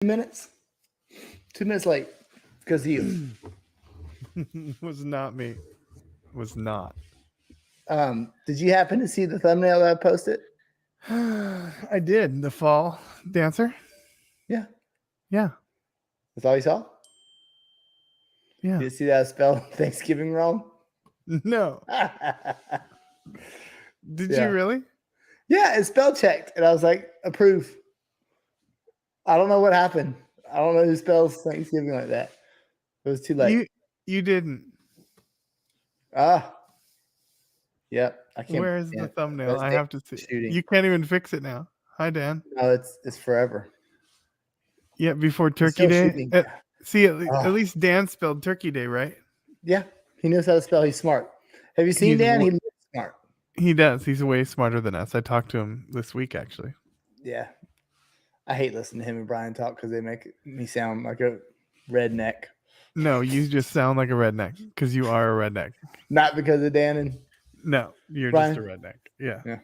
2 minutes. 2 minutes late because of you. Was not me. Was not. Did you happen to see the thumbnail that I posted? I did. The fall dancer. Yeah, Yeah. that's all you saw. Yeah. You see that I spelled Thanksgiving wrong? No. Did Yeah. you really? Yeah, it's spell checked, and I was like, approve. I don't know what happened. I don't know who spells Thanksgiving like that. It was too late. You didn't. Ah, yep. I can't. Where's Yeah, the thumbnail? that's I Dan have to see. shooting. You can't even fix it now. Hi, Dan. No, it's forever. Yeah, before It's Turkey still Day. shooting. See, at Ah, least Dan spelled Turkey Day, right? yeah, he knows how to spell. He's smart. Have you seen He's Dan? He looks smart. He does. He's way smarter than us. I talked to him this week, actually. Yeah, I hate listening to him and Brian talk because they make me sound like a redneck. No, you just sound like a redneck because you are a redneck. Not because of Dan and No, you're Brian. just a redneck. Yeah.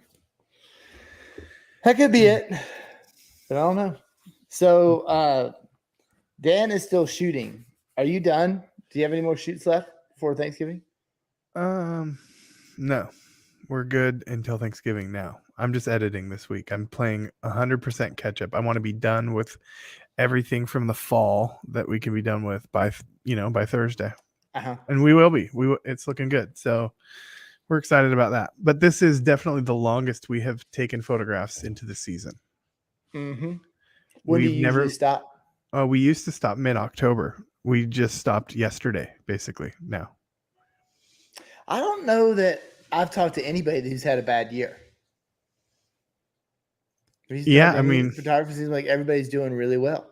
That could be it, but I don't know. So Dan is still shooting. Are you done? Do you have any more shoots left before Thanksgiving? No, we're good until Thanksgiving now. I'm just editing this week. I'm playing 100% catch up. I want to be done with everything from the fall that we can be done with by Thursday. And we will be. It's looking good. So we're excited about that. But this is definitely the longest we have taken photographs into the season. Mm-hmm. When do you usually stop? We used to stop mid-October. We just stopped yesterday, basically, now. I don't know that I've talked to anybody who's had a bad year. Yeah, I mean, photography seems like everybody's doing really well.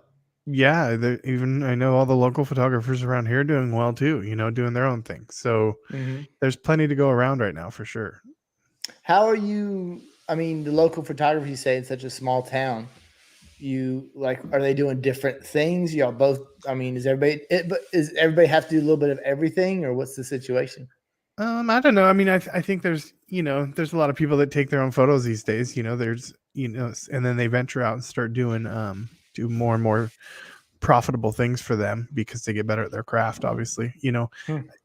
Yeah, even I know all the local photographers around here doing well too, doing their own thing. So there's plenty to go around right now for sure. How are you? I mean, the local photography, you say, in such a small town, are they doing different things? Y'all both, I mean, does everybody have to do a little bit of everything, or what's the situation? I don't know. I mean, I think there's a lot of people that take their own photos these days. There's and then they venture out and start doing do more and more profitable things for them because they get better at their craft. Obviously,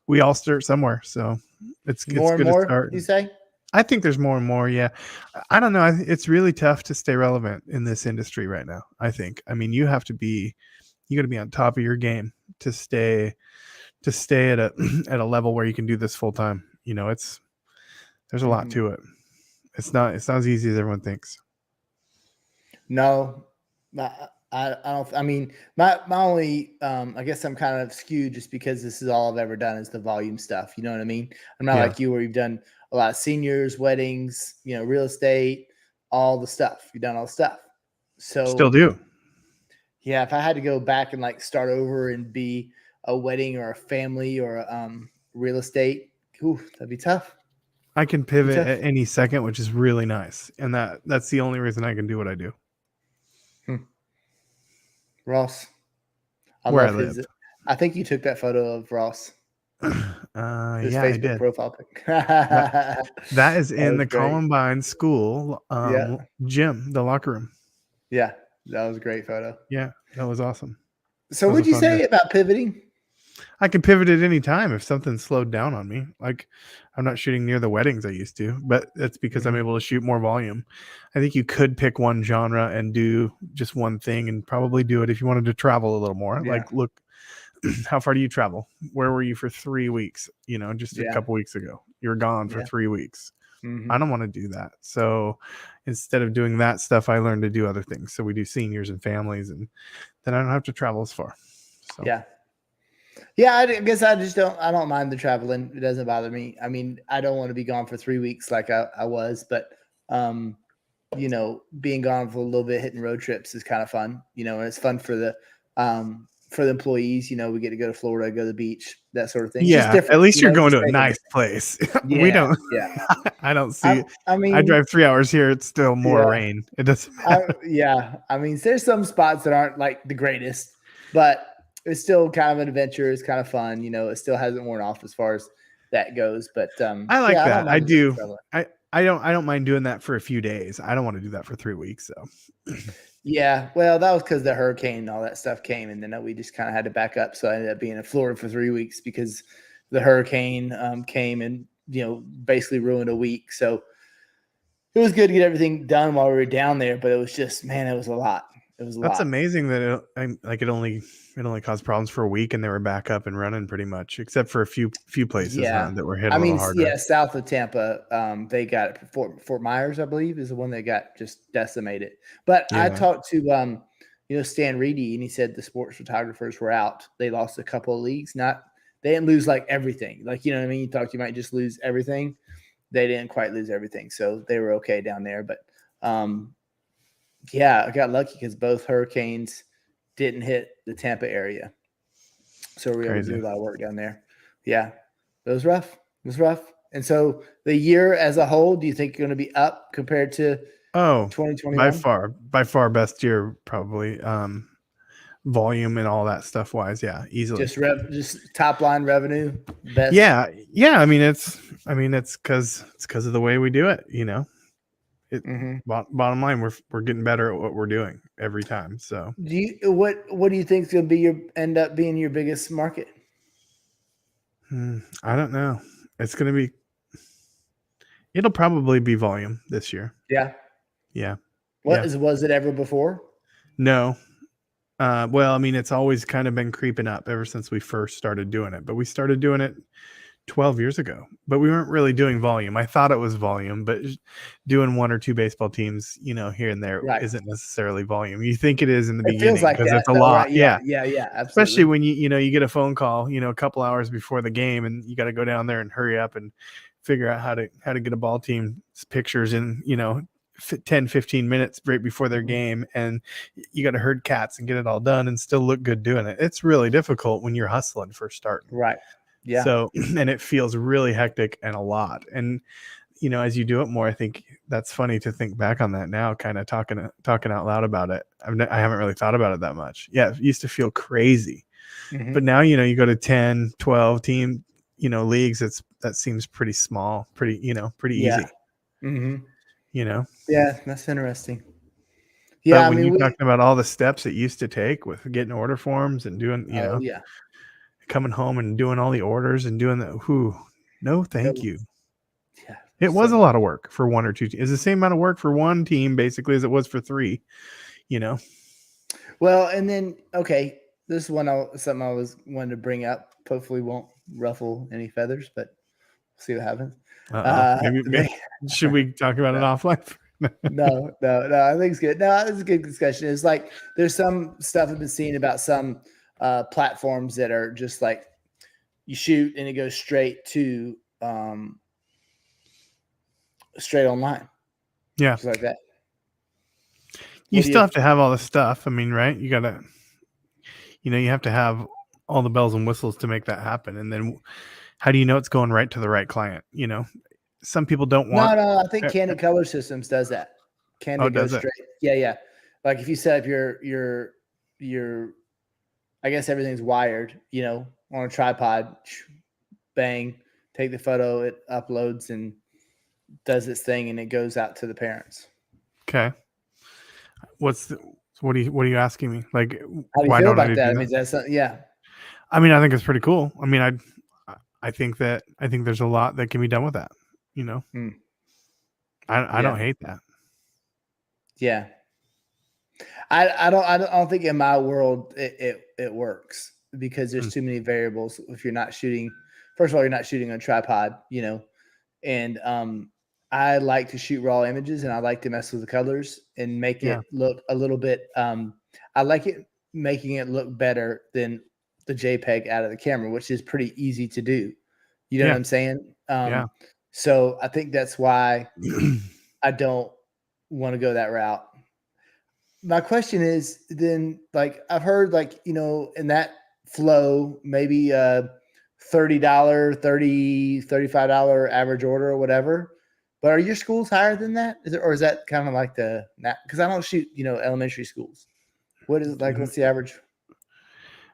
we all start somewhere, so it's more good and more. To start. You say? I think there's more and more. Yeah, I don't know. It's really tough to stay relevant in this industry right now. I think. I mean, you got to be on top of your game to stay at a level where you can do this full time. There's a lot to it. It's not as easy as everyone thinks. No, I don't. I mean, my only, I guess I'm kind of skewed just because this is all I've ever done is the volume stuff. You know what I mean? I'm not like you where you've done a lot of seniors, weddings, real estate, all the stuff. You've done all the stuff. So still do. Yeah, if I had to go back and like start over and be a wedding or a family or real estate, that'd be tough. I can pivot at any second, which is really nice, and that's the only reason I can do what I do. Ross, where I live. I think you took that photo of Ross. His Facebook I did. Profile pic. that is in the great. Columbine School gym, the locker room. Yeah, that was a great photo. Yeah, that was awesome. So what'd you say about pivoting? I can pivot at any time if something's slowed down on me. Like I'm not shooting near the weddings I used to, but that's because I'm able to shoot more volume. I think you could pick one genre and do just one thing and probably do it if you wanted to travel a little more. Yeah. Like, look, how far do you travel? Where were you for 3 weeks? Just a couple weeks ago. You're gone for 3 weeks. I don't want to do that. So instead of doing that stuff, I learned to do other things. So we do seniors and families, and then I don't have to travel as far. So. Yeah, I guess I don't mind the traveling. It doesn't bother me. I mean, I don't want to be gone for 3 weeks like I was, but being gone for a little bit, hitting road trips is kind of fun, and it's fun for the employees. We get to go to Florida, go to the beach, that sort of thing. Yeah, at least you're going to a nice place. We don't. Yeah, I don't see. I mean, I drive 3 hours here. It's still more rain. It doesn't matter. I mean, there's some spots that aren't like the greatest, but it's still kind of an adventure. It's kind of fun. It still hasn't worn off as far as that goes. But I like that. I do. I don't mind doing that for a few days. I don't want to do that for 3 weeks. So Yeah, well, that was because the hurricane and all that stuff came, and then we just kind of had to back up. So I ended up being in Florida for 3 weeks because the hurricane came and basically ruined a week. So it was good to get everything done while we were down there, but it was just, man, it was a lot. It was a That's lot. amazing that it only caused problems for a week and they were back up and running pretty much, except for a few places that were hit a little harder. South of Tampa, they got it. Fort Myers, I believe, is the one that got just decimated. But I Yeah. talked to Stan Reedy, and he said the sports photographers were out. They lost a couple of leagues. They didn't lose like everything. Like, you know what I mean? You thought you might just lose everything. They didn't quite lose everything, so they were okay down there. But yeah, I got lucky because both hurricanes didn't hit the Tampa area, so we were able to do a lot of work down there. Yeah, it was rough. It was rough. And so the year as a whole, do you think you're going to be up compared to 2021? By far best year probably. Volume and all that stuff wise, yeah, easily. Just top line revenue, best. Yeah. I mean, it's because of the way we do it. Bottom line, we're getting better at what we're doing every time. So, what do you think is going to end up being your biggest market? I don't know. It'll probably be volume this year. Yeah. Yeah. Was it ever before? No. Well, I mean, it's always kind of been creeping up ever since we first started doing it, but we started doing it 12 years ago, but we weren't really doing volume. I thought it was volume, but doing one or two baseball teams, here and there isn't necessarily volume. You think it is in the beginning because it's a lot. Right? Yeah. Absolutely. Especially when you get a phone call, a couple hours before the game and you got to go down there and hurry up and figure out how to get a ball team's pictures in, 10, 15 minutes right before their game, and you got to herd cats and get it all done and still look good doing it. It's really difficult when you're hustling for starting. Right. Yeah. So, and it feels really hectic and a lot. And, as you do it more, I think that's funny to think back on that now, kind of talking out loud about it. I haven't really thought about it that much. Yeah. It used to feel crazy, but now, you go to 10, 12 team, leagues. That seems pretty small, pretty easy. Mm-hmm. Yeah, that's interesting. Yeah, but when you're talking about all the steps it used to take with getting order forms and doing, coming home and doing all the orders and doing that, no, thank you. Yeah, it was a lot of work for one or two. It's the same amount of work for one team basically as it was for three. Well, and then this is something I was wanting to bring up. Hopefully, won't ruffle any feathers, but we'll see what happens. Maybe should we talk about it offline? No. I think it's good. No, it's a good discussion. It's like there's some stuff I've been seeing about some platforms that are just like you shoot and it goes straight to straight online. Yeah, just like that. You still have to have all the stuff. I mean, right? You gotta, you have to have all the bells and whistles to make that happen. And then how do you know it's going right to the right client? Some people don't want. No, I think Candid Color Systems does that. Candid goes straight. Yeah. Like if you set up your, I guess everything's wired, on a tripod, bang, take the photo, it uploads and does its thing, and it goes out to the parents. Okay. What are you asking me? Like, how do you feel about that? I mean, that's yeah. I mean, I think it's pretty cool. I mean, I think there's a lot that can be done with that. I don't hate that. Yeah. I don't think in my world it works because there's too many variables. If you're not shooting, first of all, you're not shooting on a tripod, and I like to shoot raw images and I like to mess with the colors and make it look a little bit. I like it making it look better than the JPEG out of the camera, which is pretty easy to do. You know what I'm saying? So I think that's why I don't want to go that route. My question is then, like, I've heard, like, in that flow, maybe $30, $35 average order or whatever. But are your schools higher than that? Or is that kind of like because I don't shoot, elementary schools. What is it like? What's the average?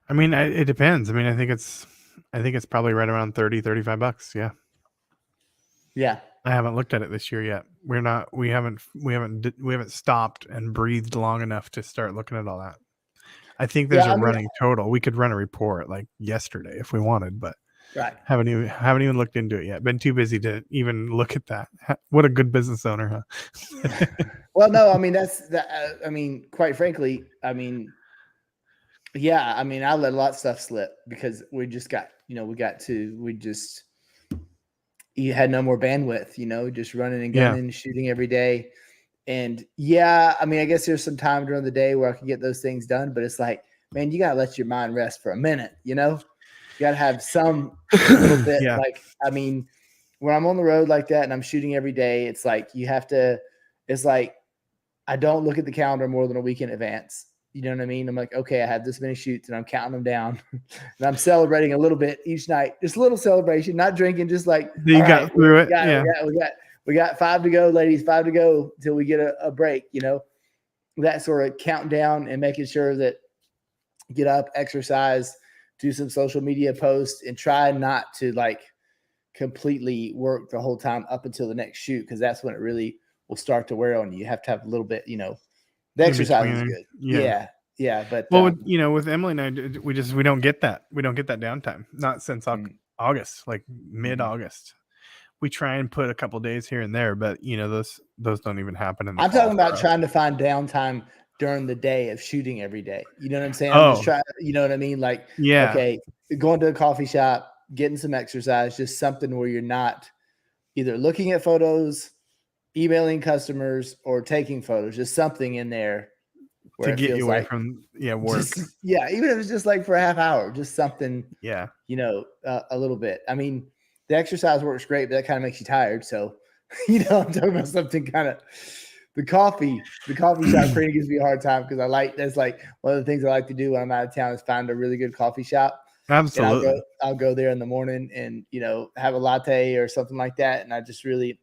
I mean, it depends. I mean, I think it's probably right around $30, $35. Yeah. Yeah. I haven't looked at it this year yet. We haven't stopped and breathed long enough to start looking at all that. I think there's a running total. We could run a report like yesterday if we wanted, but right. haven't even looked into it yet. Been too busy to even look at that. What a good business owner, huh? Well, no, I mean, that's that. I mean, quite frankly, I mean, yeah, I mean, I let a lot of stuff slip because we just got, you had no more bandwidth, just running and gunning and shooting every day. And yeah, I mean, I guess there's some time during the day where I can get those things done, but it's like, man, you gotta let your mind rest for a minute, You gotta have some little bit. Yeah. Like, I mean, when I'm on the road like that and I'm shooting every day, it's like it's like I don't look at the calendar more than a week in advance. You know what I mean? I'm like, okay, I have this many shoots and I'm counting them down and I'm celebrating a little bit each night, just a little celebration, not drinking, just like you got through it. We got 5 to go, ladies, 5 to go till we get a break, that sort of counting down and making sure that get up, exercise, do some social media posts and try not to like completely work the whole time up until the next shoot. Cause that's when it really will start to wear on you. You have to have a little bit, the exercise is good. Yeah. But with Emily and I, we don't get that. We don't get that downtime. Not since August, like mid-August. We try and put a couple days here and there, but those don't even happen. I'm talking about trying to find downtime during the day of shooting every day. You know what I'm saying? I'm just trying, you know what I mean? Like, okay, going to a coffee shop, getting some exercise, just something where you're not either looking at photos, emailing customers, or taking photos, just something in there to get you away from work. Even if it's just like for a half hour, just something, a little bit. I mean, the exercise works great, but that kind of makes you tired. So, I'm talking about something kind of the coffee shop creating gives me a hard time because that's like one of the things I like to do when I'm out of town is find a really good coffee shop. Absolutely. And I'll go there in the morning and, have a latte or something like that. And I just really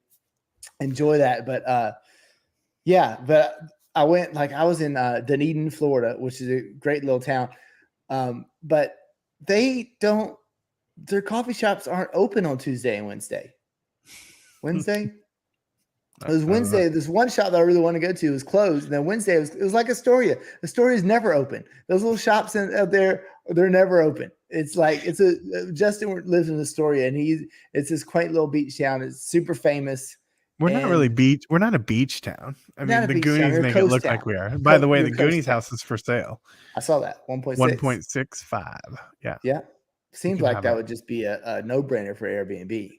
enjoy that. But, but I went, like I was in Dunedin, Florida, which is a great little town. But their coffee shops aren't open on Tuesday and Wednesday. It was Wednesday. This one shop that I really want to go to was closed. And then Wednesday it was like Astoria. Astoria is never open. Those little shops out there, they're never open. It's like Justin lives in Astoria, and it's this quaint little beach town. It's super famous. We're not really beach. We're not a beach town. I mean, the Goonies make it look like we are. By the way, the Goonies house is for sale. I saw that 1.6. 1.65. Yeah. Yeah. Seems like that would just be a no-brainer for Airbnb.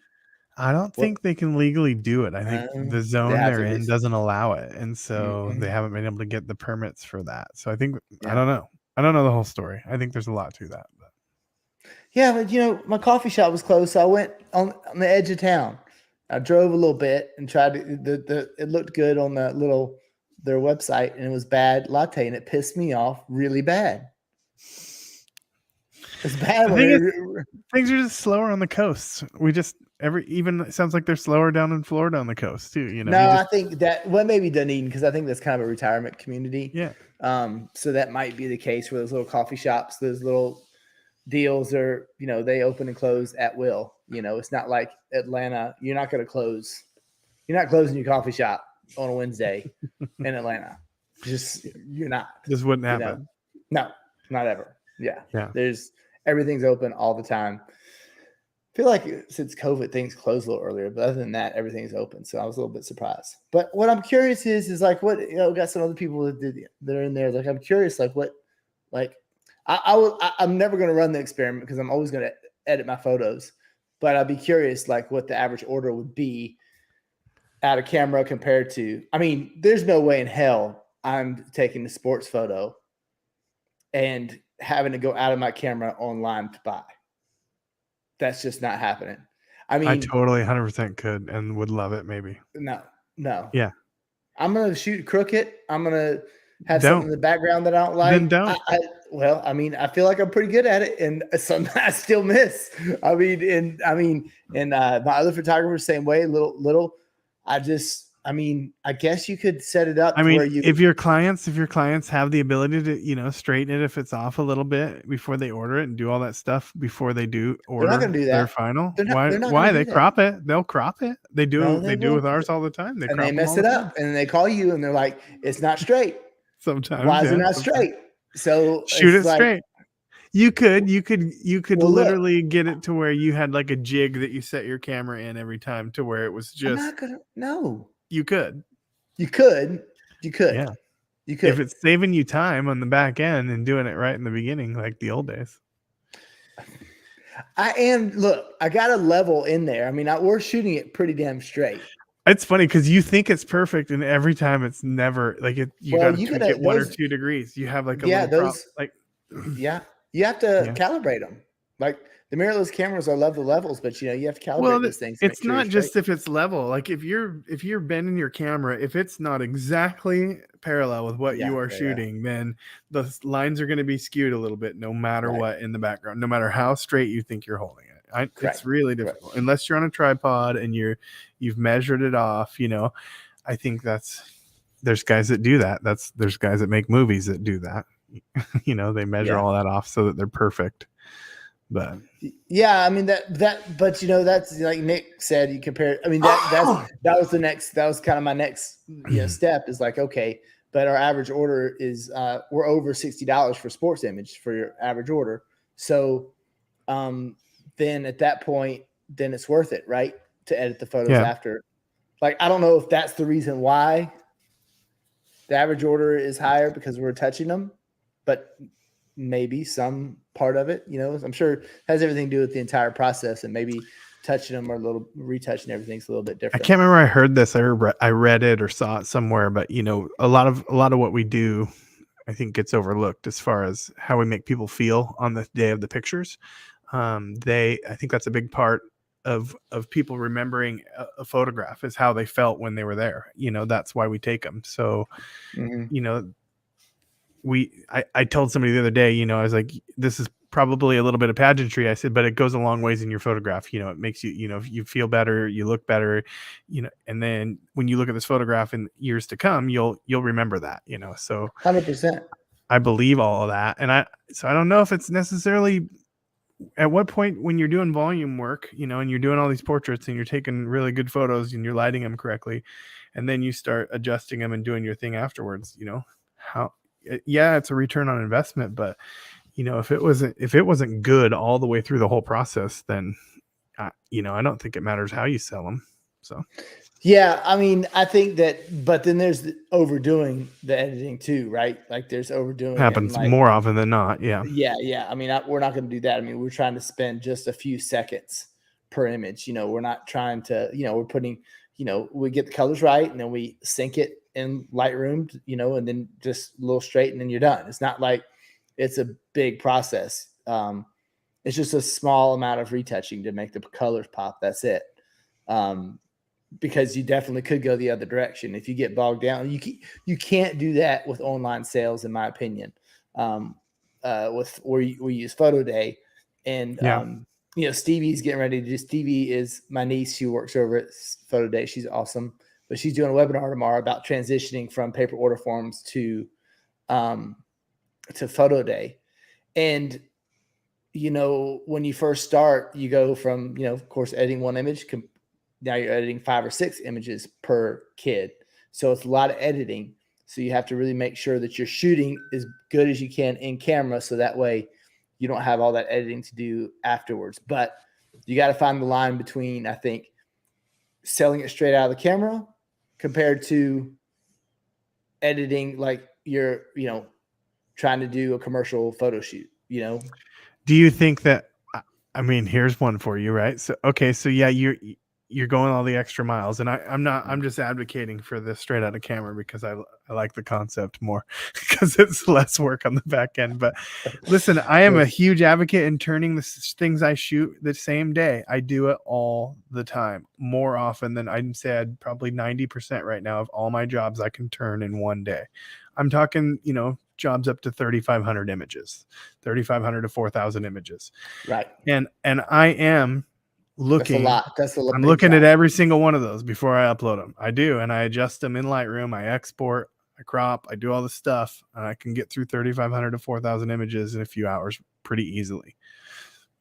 I don't think they can legally do it. I think the zone they're in doesn't allow it. And so they haven't been able to get the permits for that. So I think, I don't know. I don't know the whole story. I think there's a lot to that. But. Yeah, but my coffee shop was closed. So I went on the edge of town. I drove a little bit and tried to, it looked good on their website, and it was bad latte, and it pissed me off really bad. It's bad. Things are just slower on the coast. It sounds like they're slower down in Florida on the coast too. I think that maybe Dunedin, because I think that's kind of a retirement community. Yeah. So that might be the case where those little coffee shops, those little deals are, they open and close at will. It's not like Atlanta. You're not going to close. You're not closing your coffee shop on a Wednesday in Atlanta. You're not. This wouldn't happen. No, not ever. Yeah. Yeah. Everything's open all the time. I feel like since COVID, things closed a little earlier, but other than that, everything's open. So I was a little bit surprised. But what I'm curious is like what, got some other people that are in there. Like, I'm curious, like what, like I'm never going to run the experiment because I'm always going to edit my photos, but I'd be curious, like what the average order would be out of camera compared to, I mean, there's no way in hell I'm taking the sports photo and having to go out of my camera online to buy. That's just not happening. I mean, I totally 100% could and would love it. Maybe. No. Yeah. I'm going to shoot crooked. I'm going to have something in the background that I don't like. Then don't. I feel like I'm pretty good at it, and sometimes I still miss. And my other photographers, same way. Little. I just I mean, I guess you could set it up I to where mean, you. if your clients have the ability to, straighten it if it's off a little bit before they order it and do all that stuff before they do They're not order going to do their that. final, They're not. They're not going why to they do that. crop it? They'll crop it. They No, do. they They do with won't. ours all the time. They And crop they them all mess the it time. up, and then they call you, and they're like, "It's not straight. Sometimes, Why is it yeah. not straight?" So Shoot it's it like, straight. You could well, look, literally get it to where you had like a jig that you set your camera in every time to where it was I'm just not gonna. No, you could. you could. You could. Yeah. You could. If it's saving you time on the back end and doing it right in the beginning, like the old days. Look, I got a level in there. I mean, we're shooting it pretty damn straight. It's funny because you think it's perfect, and every time it's never like it. You Well, got to tweak it 1 or 2 degrees. You have like a little prop, like yeah, you have to calibrate them. Like the mirrorless cameras are the levels, but you have to calibrate those things. It's not just if it's level. Like if you're bending your camera, if it's not exactly parallel with what you are shooting, then the lines are going to be skewed a little bit, no matter what in the background, no matter how straight you think you're holding it. It's really difficult unless you're on a tripod and you've measured it off. I think there's guys that do that. There's guys that make movies that do that. They measure all that off so that they're perfect. But yeah, I mean but that's like Nick said, you compare. I mean, that was kind of my next step is like, okay, but our average order is we're over $60 for sports image for your average order. So then at that point, then it's worth it, right? To edit the photos after. Like, I don't know if that's the reason why the average order is higher because we're touching them, but maybe some part of it, I'm sure it has everything to do with the entire process, and maybe touching them or retouching everything's a little bit different. I can't remember. I heard this. I read it or saw it somewhere, but a lot of what we do, I think, gets overlooked as far as how we make people feel on the day of the pictures. I think that's a big part of people remembering a photograph is how they felt when they were there. That's why we take them. So, I told somebody the other day, I was like, this is probably a little bit of pageantry. I said, but it goes a long ways in your photograph. It makes you, you feel better, you look better, and then when you look at this photograph in years to come, you'll remember that, so 100%. I believe all of that. And I don't know if it's necessarily at what point when you're doing volume work, and you're doing all these portraits and you're taking really good photos and you're lighting them correctly, and then you start adjusting them and doing your thing afterwards, it's a return on investment, but if it wasn't good all the way through the whole process, then I don't think it matters how you sell them. So yeah, I mean, I think that, but then there's overdoing the editing too, right? Like there's overdoing. Happens more often than not. Yeah. I mean, we're not going to do that. I mean, we're trying to spend just a few seconds per image. We're not trying to, we're putting, we get the colors right and then we sync it in Lightroom, and then just a little straight and then you're done. It's not like it's a big process. It's just a small amount of retouching to make the colors pop. That's it. Because you definitely could go the other direction if you get bogged down. You can't do that with online sales, in my opinion. With we use Photo Day, and Stevie's getting ready to do. Stevie is my niece. She works over at Photo Day. She's awesome, but she's doing a webinar tomorrow about transitioning from paper order forms to Photo Day. And when you first start, you go from of course editing one image. Now you're editing 5 or 6 images per kid. So it's a lot of editing. So you have to really make sure that you're shooting as good as you can in camera. So that way you don't have all that editing to do afterwards. But you got to find the line between, I think, selling it straight out of the camera compared to editing like you're, trying to do a commercial photo shoot, Do you think that, I mean, here's one for you, right? So, okay. So yeah, you're going all the extra miles, and I'm just advocating for this straight out of camera because I like the concept more because it's less work on the back end. But listen, I am a huge advocate in turning the things I shoot the same day. I do it all the time, more often than I'd say. I'd probably 90% right now of all my jobs I can turn in one day. I'm talking, jobs up to 3,500 images, 3,500 to 4,000 images. Right. And I am looking. That's a I'm big looking job. at every single one of those before I upload them. I do, and I adjust them in Lightroom. I export, I crop, I do all the stuff, and I can get through 3,500 to 4,000 images in a few hours pretty easily.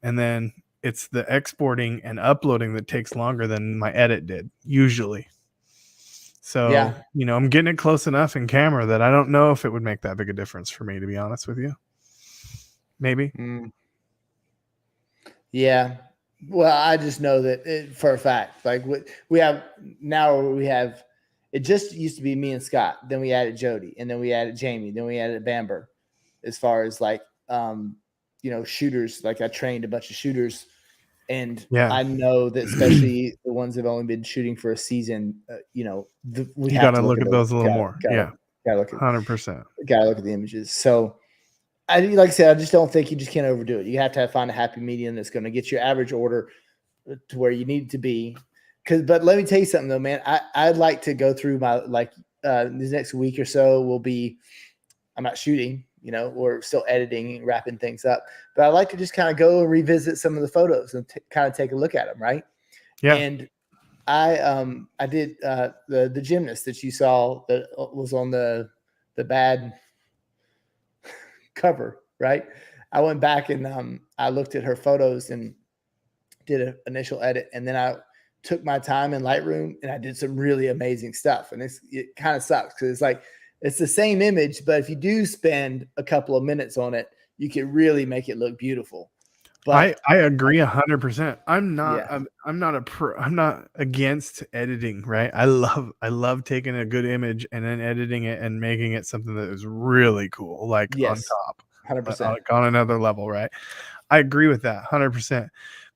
And then it's the exporting and uploading that takes longer than my edit did usually. So, I'm getting it close enough in camera that I don't know if it would make that big a difference for me, to be honest with you. Maybe. Yeah. Well, I just know that for a fact, like we have, it just used to be me and Scott. Then we added Jody, and then we added Jamie, then we added Bamber. As far as like, shooters, like I trained a bunch of shooters, and I know that especially the ones that have only been shooting for a season, we have to look at those a little more. Gotta look at 100%. Gotta look at the images. So like I said, I just don't think you just can't overdo it. You have to find a happy medium that's going to get your average order to where you need to be. But let me tell you something though, man. I'd like to go through my this next week or so I'm not shooting, we're still editing and wrapping things up. But I'd like to just kind of go and revisit some of the photos and kind of take a look at them, right? Yeah. And I did the gymnast that you saw that was on the bad cover, right? I went back and I looked at her photos and did an initial edit, and then I took my time in Lightroom and I did some really amazing stuff. And it kind of sucks because it's the same image, but if you do spend a couple of minutes on it, you can really make it look beautiful. But I agree 100%. I'm not against editing, right? I love taking a good image and then editing it and making it something that is really cool, like on top, 100%, like on another level, right? I agree with that 100%.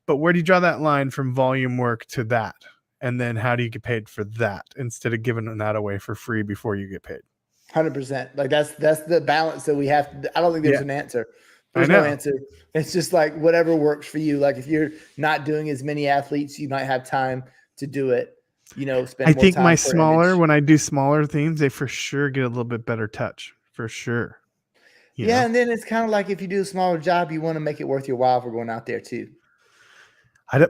But where do you draw that line from volume work to that? And then how do you get paid for that instead of giving that away for free before you get paid? 100%. Like that's the balance that we have. I don't think there's an answer. There's no answer. It's just like whatever works for you. Like if you're not doing as many athletes, you might have time to do it. Spend. I think my smaller, when I do smaller themes, they for sure get a little bit better touch, for sure. Yeah, and then it's kind of like if you do a smaller job, you want to make it worth your while for going out there too.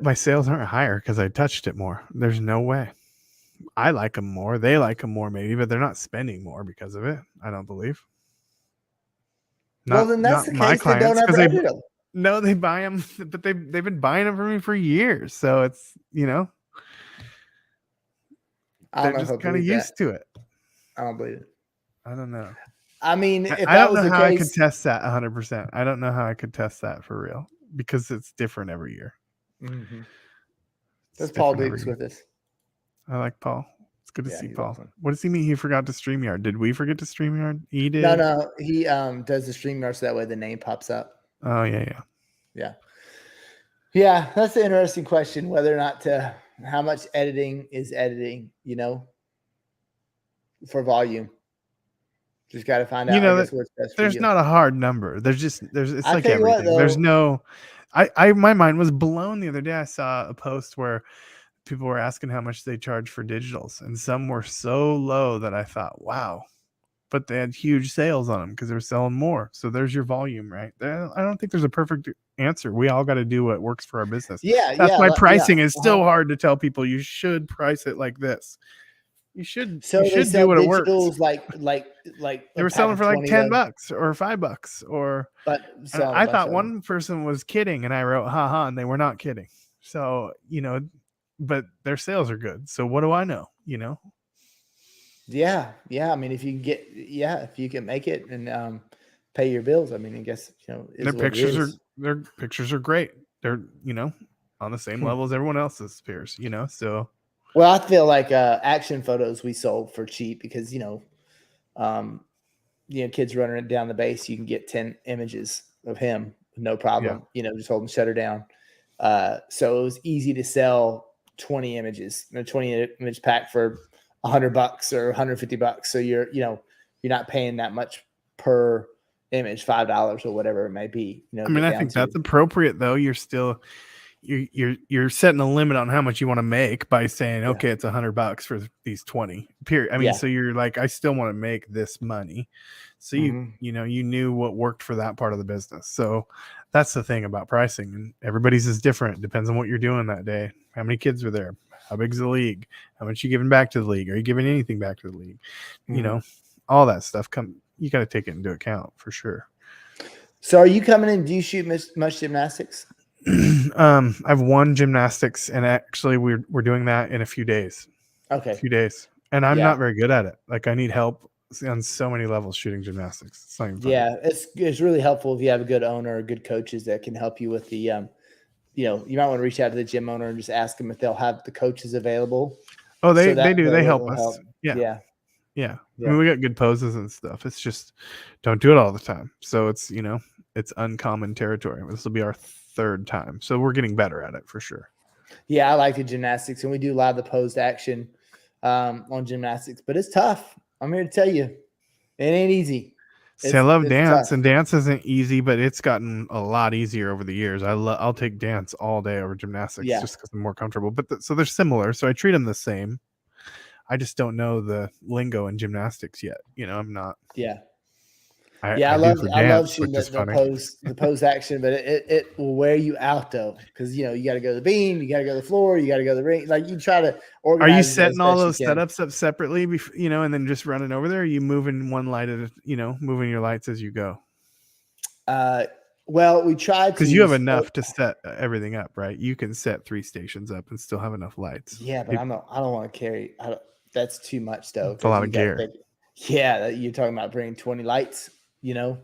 My sales aren't higher because I touched it more. There's no way. I like them more. They like them more, maybe, but they're not spending more because of it. I don't believe. Well, then that's the case. They don't ever edit them. No, they buy them, but they've been buying them from me for years. So it's they're just kind of used to it. I don't believe it. I don't know. I mean, if I that don't was know the how case, I could test that 100%. I don't know how I could test that for real because it's different every year. Mm-hmm. That's Paul Dukes with us. I like Paul. It's good to see Paul. Awesome. What does he mean? He forgot to StreamYard. Did we forget to StreamYard? He did. No. He does the StreamYard so that way the name pops up. Oh yeah. That's an interesting question. Whether or not how much editing is editing, for volume. Just got to find out. What's best there's for you. not a hard number. It's like everything. There's no. My mind was blown the other day. I saw a post where people were asking how much they charge for digitals, and some were so low that I thought, wow, but they had huge sales on them because they're selling more. So there's your volume, right? I don't think there's a perfect answer. We all got to do what works for our business. That's why pricing is so hard to tell people you should price it like this. You should do what it works. Like they were selling for like $10 or $5 or. But I thought one person was kidding, and I wrote haha, and they were not kidding. So but their sales are good. So what do I know? Yeah. I mean, if you can make it and pay your bills. I mean, I guess their pictures are great. They're on the same level as everyone else's peers. So. Well, I feel like action photos we sold for cheap because kids running it down the base, you can get 10 images of him, no problem. Just holding shutter down. So it was easy to sell 20 images, a 20 image pack for $100 or $150. So you're not paying that much per image, $5 or whatever it may be. I think that's appropriate though. You're still. You're setting a limit on how much you want to make by saying, okay, it's $100 for these 20 period. I mean, so you're like, I still want to make this money. So you knew what worked for that part of the business. So that's the thing about pricing, and everybody's is different. Depends on what you're doing that day. How many kids were there? How big's the league? How much you giving back to the league? Are you giving anything back to the league? All that stuff you got to take it into account for sure. So are you coming in? Do you shoot much gymnastics? I have one gymnastics, and actually we're doing that in a few days. Okay. A few days. And I'm not very good at it. Like, I need help on so many levels shooting gymnastics. It's not even funny. Yeah, it's really helpful if you have a good owner or good coaches that can help you with the you might want to reach out to the gym owner and just ask them if they'll have the coaches available. Oh, they do. They help us. Yeah. I mean, we got good poses and stuff. It's just don't do it all the time. So it's it's uncommon territory. This will be our third time, so we're getting better at it for sure. Yeah, I like the gymnastics, and we do a lot of the posed action on gymnastics, but it's tough. I'm here to tell you, it ain't easy. I love dance, and dance isn't easy, but it's gotten a lot easier over the years. I'll take dance all day over gymnastics just because I'm more comfortable. But so they're similar, so I treat them the same. I just don't know the lingo in gymnastics yet. I'm not. Yeah. I love shooting the pose action, but it will wear you out though, because you got to go to the beam, you got to go to the floor, you got to go to the ring. Like, you try to organize. Are you setting all those setups up separately, and then just running over there? Or are you moving one light at moving your lights as you go? Well, we tried to, because you have enough to set everything up, right? You can set 3 stations up and still have enough lights. Yeah, but I don't want to carry. That's too much though. It's a lot of gear. Yeah, you're talking about bringing 20 lights. Yeah.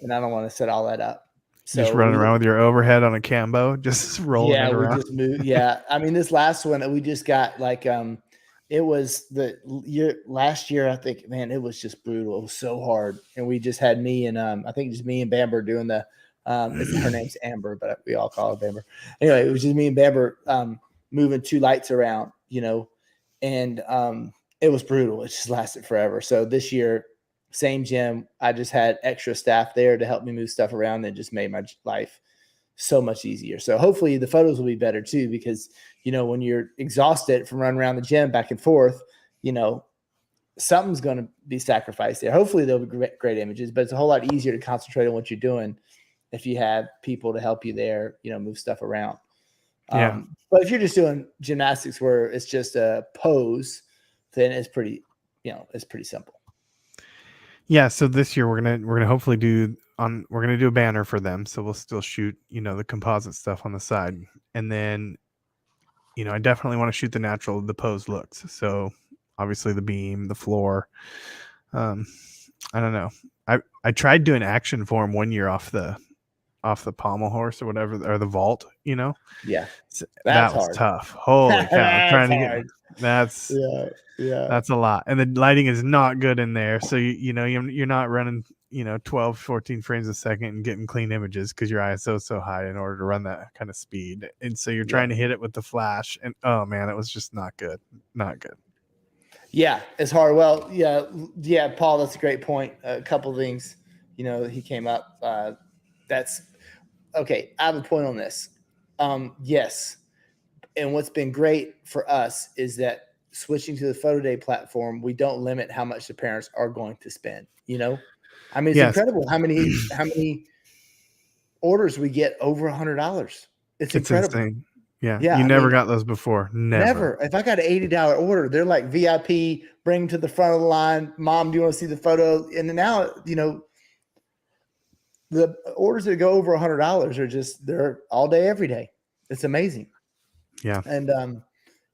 And I don't want to set all that up. So just running around with your overhead on a Cambo, just rolling it around. We just move. Yeah. I mean, this last one that we just got, like, it was last year, I think, man, it was just brutal. It was so hard. And we just had me and I think just me and Bamber doing the her name's Amber, but we all call her Bamber. Anyway, it was just me and Bamber moving 2 lights around, and it was brutal. It just lasted forever. So this year, same gym, I just had extra staff there to help me move stuff around, and just made my life so much easier. So hopefully the photos will be better too, because when you're exhausted from running around the gym back and forth, something's going to be sacrificed there. Hopefully there'll be great images, but it's a whole lot easier to concentrate on what you're doing if you have people to help you there, move stuff around. But if you're just doing gymnastics where it's just a pose, then it's pretty simple. Yeah, so this year we're gonna hopefully do a banner for them. So we'll still shoot the composite stuff on the side, and then I definitely want to shoot the pose looks. So obviously the beam, the floor. I don't know. I tried doing action form one year off the pommel horse or whatever, or the vault. Yeah, that was tough. Holy cow! I'm trying to get that's. Yeah, that's a lot, and the lighting is not good in there, so you're not running 12 14 frames a second and getting clean images because your ISO is so high in order to run that kind of speed, and so you're trying to hit it with the flash, and oh man, it was just not good. Yeah, it's hard. Well, yeah, Paul, that's a great point. A couple of things he came up, that's okay. I have a point on this. Yes, and what's been great for us is that switching to the photo day platform, we don't limit how much the parents are going to spend. I mean, it's incredible how many orders we get over $100. It's incredible. Insane. Yeah. You never got those before. Never. If I got an $80 order, they're like VIP, bring them to the front of the line. Mom, do you want to see the photo? And now, the orders that go over $100 are they're all day, every day. It's amazing. Yeah. And,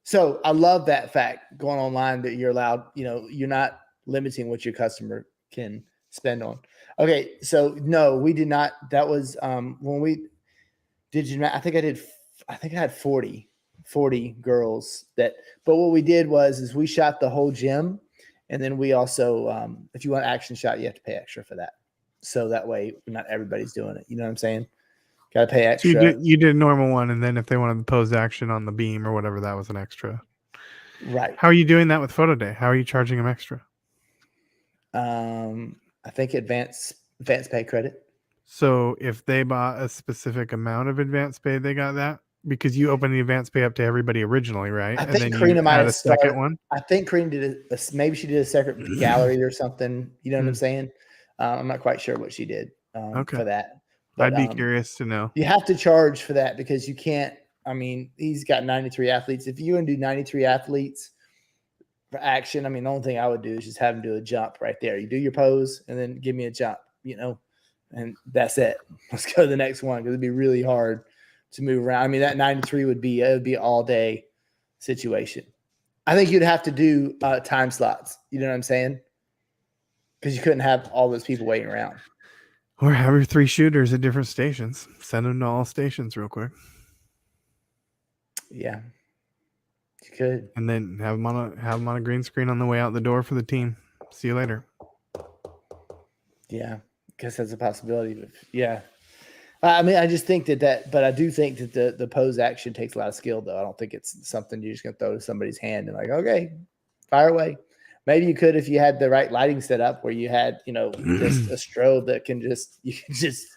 so I love that fact going online that you're allowed, you're not limiting what your customer can spend on. Okay. So no, we did not. That was when we did, I think I had 40 girls but what we did is we shot the whole gym. And then we also, if you want an action shot, you have to pay extra for that. So that way not everybody's doing it. You know what I'm saying? Got to pay extra. So you did a normal one, and then if they wanted to pose action on the beam or whatever, that was an extra. Right. How are you doing that with photo day? How are you charging them extra? I think advance pay credit. So if they bought a specific amount of advance pay, they got that because you opened the advance pay up to everybody originally, right? I think Karina might have second one. I think Karina did maybe she did a separate gallery or something. You know what I'm saying? I'm not quite sure what she did Okay. for that. But I'd be curious to know. you have to charge for that because you can't. I mean, he's got 93 athletes. If you're going to do 93 athletes for action, I mean, the only thing I would do is just have him do a jump right there. You do your pose and then give me a jump, and that's it. Let's go to the next one because it'd be really hard to move around. I mean, that 93 would be all day situation. I think you'd have to do time slots. You know what I'm saying? Because you couldn't have all those people waiting around. Or have your 3 shooters at different stations. Send them to all stations real quick. Yeah, you could. And then have them on a green screen on the way out the door for the team. See you later. Yeah, I guess that's a possibility. Yeah. I mean, I just think but I do think that the pose action takes a lot of skill, though. I don't think it's something you're just going to throw to somebody's hand and like, okay, fire away. Maybe you could if you had the right lighting set up where you had, just a strobe that you can just.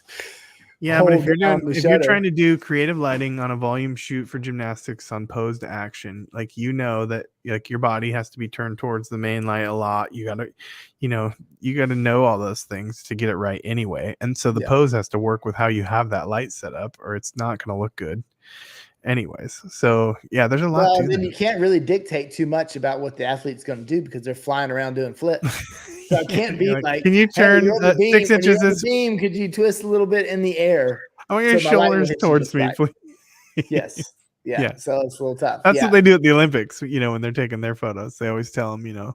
Yeah, but if you're trying to do creative lighting on a volume shoot for gymnastics on posed action, like that like your body has to be turned towards the main light a lot. You gotta know all those things to get it right anyway. And so the pose has to work with how you have that light set up, or it's not gonna look good. Anyways, so yeah, there's a lot. Well, then you can't really dictate too much about what the athlete's going to do because they're flying around doing flips. So it can't be like, can you turn 6 inches? Beam, could you twist a little bit in the air? I want your shoulders towards me, please. Yes. Yeah. So it's a little tough. That's what they do at the Olympics. When they're taking their photos, they always tell them,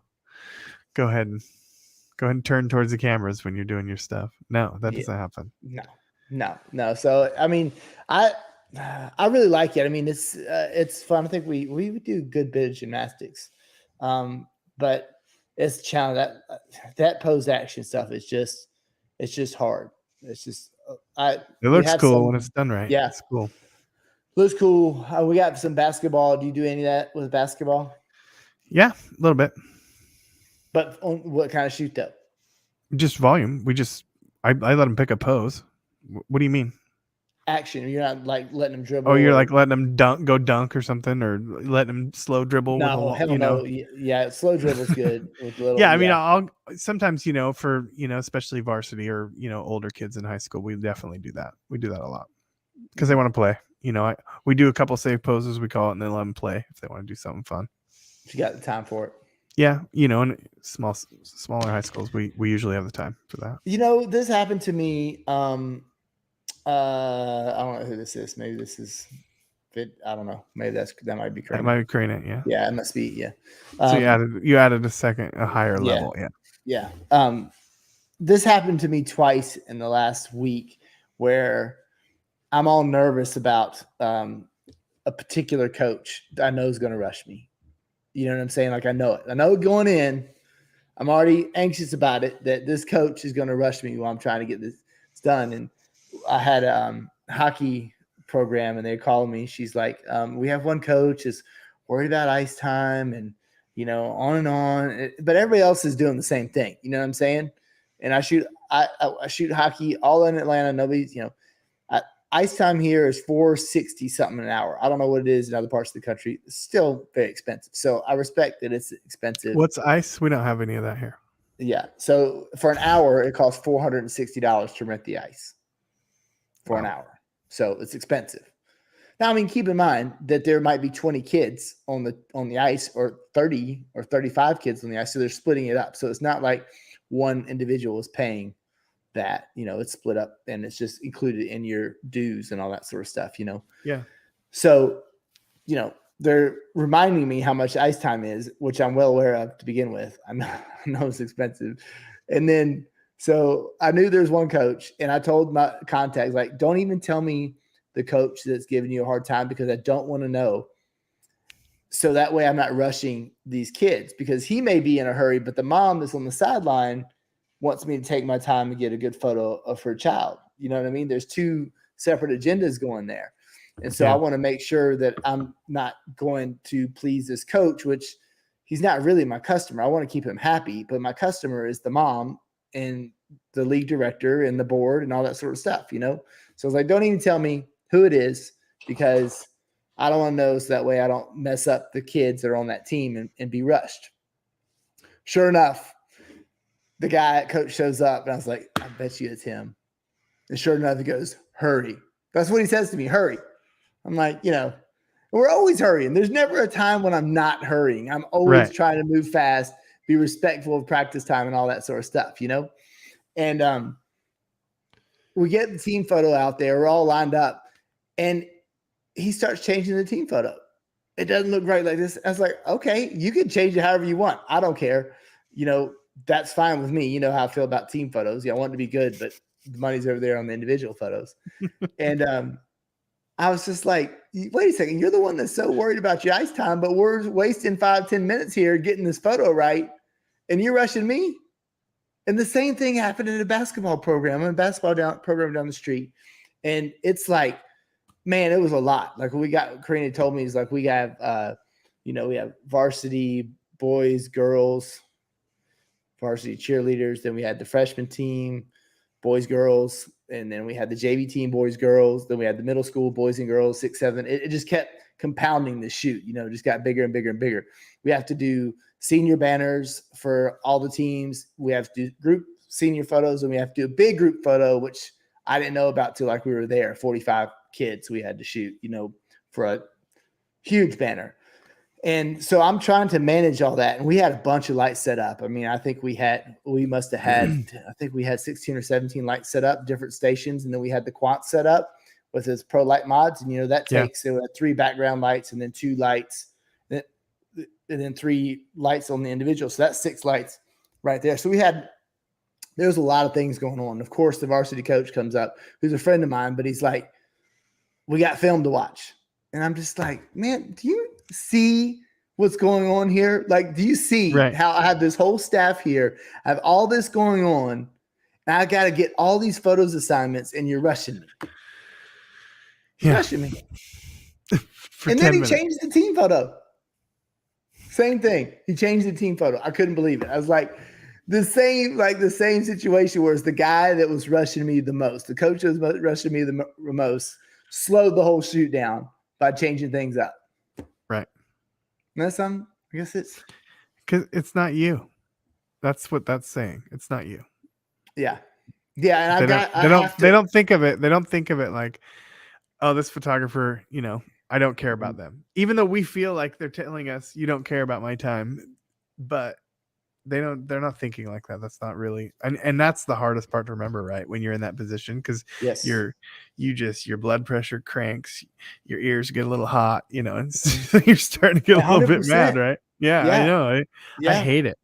go ahead and turn towards the cameras when you're doing your stuff. No, that doesn't happen. No. So I mean, I really like it. I mean, it's fun. I think we do a good bit of gymnastics, but it's a challenge. That pose action stuff is just hard. It's just it looks cool when it's done right. Yeah, it's cool. Looks cool. We got some basketball. Do you do any of that with basketball? Yeah, a little bit. But on what kind of shoot though? Just volume. I let them pick a pose. What do you mean? Action. You're not like letting them dribble. Oh, you're like letting them dunk or something, or letting them slow dribble. No, hell no. Yeah, slow dribble's good. Yeah, I mean, I'll sometimes, for especially varsity or older kids in high school, we definitely do that. We do that a lot because they want to play. We do a couple safe poses, we call it, and then let them play if they want to do something fun. You got the time for it. Yeah, in smaller high schools, we usually have the time for that. This happened to me. I don't know who this is. Maybe this is Fit. I don't know. Maybe that might be Crane. That might be Crane. Yeah. Yeah, it must be. Yeah. So you added a higher level. Yeah. This happened to me twice in the last week where I'm all nervous about a particular coach I know is going to rush me. You know what I'm saying? Like I know it. I know going in, I'm already anxious about it that this coach is going to rush me while I'm trying to get this done. And I had a hockey program and they called me. She's like, we have one coach is worried about ice time and, on and on. But everybody else is doing the same thing. You know what I'm saying? And I shoot hockey all in Atlanta. Nobody's, ice time here is $4.60 something an hour. I don't know what it is in other parts of the country. It's still very expensive. So I respect that it's expensive. What's ice? We don't have any of that here. Yeah. So for an hour, it costs $460 to rent the ice for an hour. So it's expensive. Now, I mean, keep in mind that there might be 20 kids on the ice or 30 or 35 kids on the ice. So they're splitting it up. So it's not like one individual is paying that, it's split up and it's just included in your dues and all that sort of stuff, Yeah. So, they're reminding me how much ice time is, which I'm well aware of to begin with. I know it's expensive. And then, so I knew there's one coach and I told my contacts, like, don't even tell me the coach that's giving you a hard time because I don't want to know. So that way I'm not rushing these kids because he may be in a hurry, but the mom that's on the sideline wants me to take my time and get a good photo of her child. You know what I mean? There's two separate agendas going there. And so I want to make sure that I'm not going to please this coach, which he's not really my customer. I want to keep him happy, but my customer is the mom and the league director and the board and all that sort of stuff, So I was like, don't even tell me who it is because I don't want to know so that way I don't mess up the kids that are on that team and be rushed. Sure enough, the guy coach shows up, and I was like, I bet you it's him. And sure enough, he goes, hurry. That's what he says to me, hurry. I'm like, we're always hurrying. There's never a time when I'm not hurrying. I'm always trying to move fast, be respectful of practice time and all that sort of stuff, And we get the team photo out there. We're all lined up. And he starts changing the team photo. It doesn't look right like this. I was like, okay, you can change it however you want. I don't care. That's fine with me. You know how I feel about team photos. I want it to be good, but the money's over there on the individual photos. And I was just like, wait a second, you're the one that's so worried about your ice time, but we're wasting 5-10 minutes here getting this photo right, and you're rushing me? And the same thing happened in a basketball program, program down the street. And it's like, man, it was a lot. Like Karina told me, it's like we have, we have varsity boys, girls, varsity cheerleaders. Then we had the freshman team, boys, girls. And then we had the JV team, boys, girls. Then we had the middle school, boys and girls, 6, 7. It just kept compounding the shoot, just got bigger and bigger and bigger. We have to do senior banners for all the teams. We have to do group senior photos, and we have to do a big group photo, which I didn't know about till like we were there, 45 kids we had to shoot, for a huge banner. And so I'm trying to manage all that. And we had a bunch of lights set up. I mean, I think we had 16 or 17 lights set up, different stations. And then we had the Quant set up with his Pro Light mods. And, that takes, there were 3 background lights and then 2 lights and then 3 lights on the individual. So that's 6 lights right there. So there was a lot of things going on. Of course, the varsity coach comes up, who's a friend of mine, but he's like, we got film to watch. And I'm just like, man, do you see what's going on here? Like, do you see how I have this whole staff here? I have all this going on. And I got to get all these photos assignments, and you're rushing me. Rushing me. And then he changed the team photo. Same thing. He changed the team photo. I couldn't believe it. I was like, the same situation where it's the guy that was rushing me the most. The coach that was rushing me the most slowed the whole shoot down by changing things up. Right. And that's I guess it's because it's not you. That's what that's saying. It's not you. Yeah. Yeah. And they don't think of it. They don't think of it like, oh, this photographer, I don't care about them. Even though we feel like they're telling us you don't care about my time, but they're not thinking like that. That's not really, and that's the hardest part to remember, right? When you're in that position, because your blood pressure cranks, your ears get a little hot, and you're starting to get a little bit mad, right? Yeah. I know. I hate it.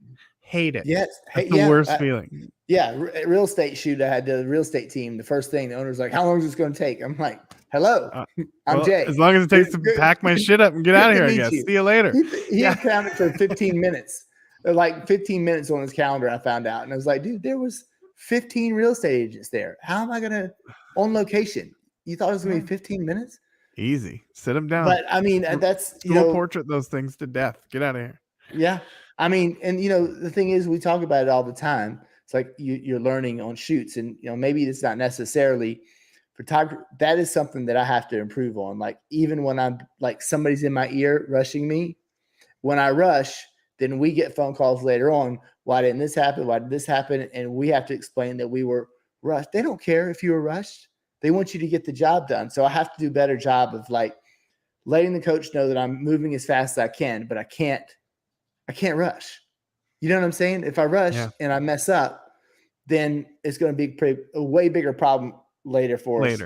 Yes. It's the worst feeling. Yeah. Real estate shoot. I had the real estate team. The first thing the owner's like, how long is this going to take? I'm like, hello, I'm Jay. As long as it takes to pack my shit up and get out of here, I guess. See you later. He accounted for 15 minutes. Like 15 minutes on his calendar, I found out. And I was like, dude, there was 15 real estate agents there. How am I going to, on location? You thought it was going to be 15 minutes? Easy. Sit them down. But I mean, that's, portrait those things to death. Get out of here. Yeah. I mean, and the thing is, we talk about it all the time. It's like you're learning on shoots, and maybe it's not necessarily photography. That is something that I have to improve on. Like, even when I'm like somebody's in my ear rushing me, when I rush, then we get phone calls later on. Why didn't this happen? Why did this happen? And we have to explain that we were rushed. They don't care if you were rushed. They want you to get the job done. So I have to do a better job of like letting the coach know that I'm moving as fast as I can, but I can't rush. You know what I'm saying? If I rush and I mess up, then it's going to be a way bigger problem later for us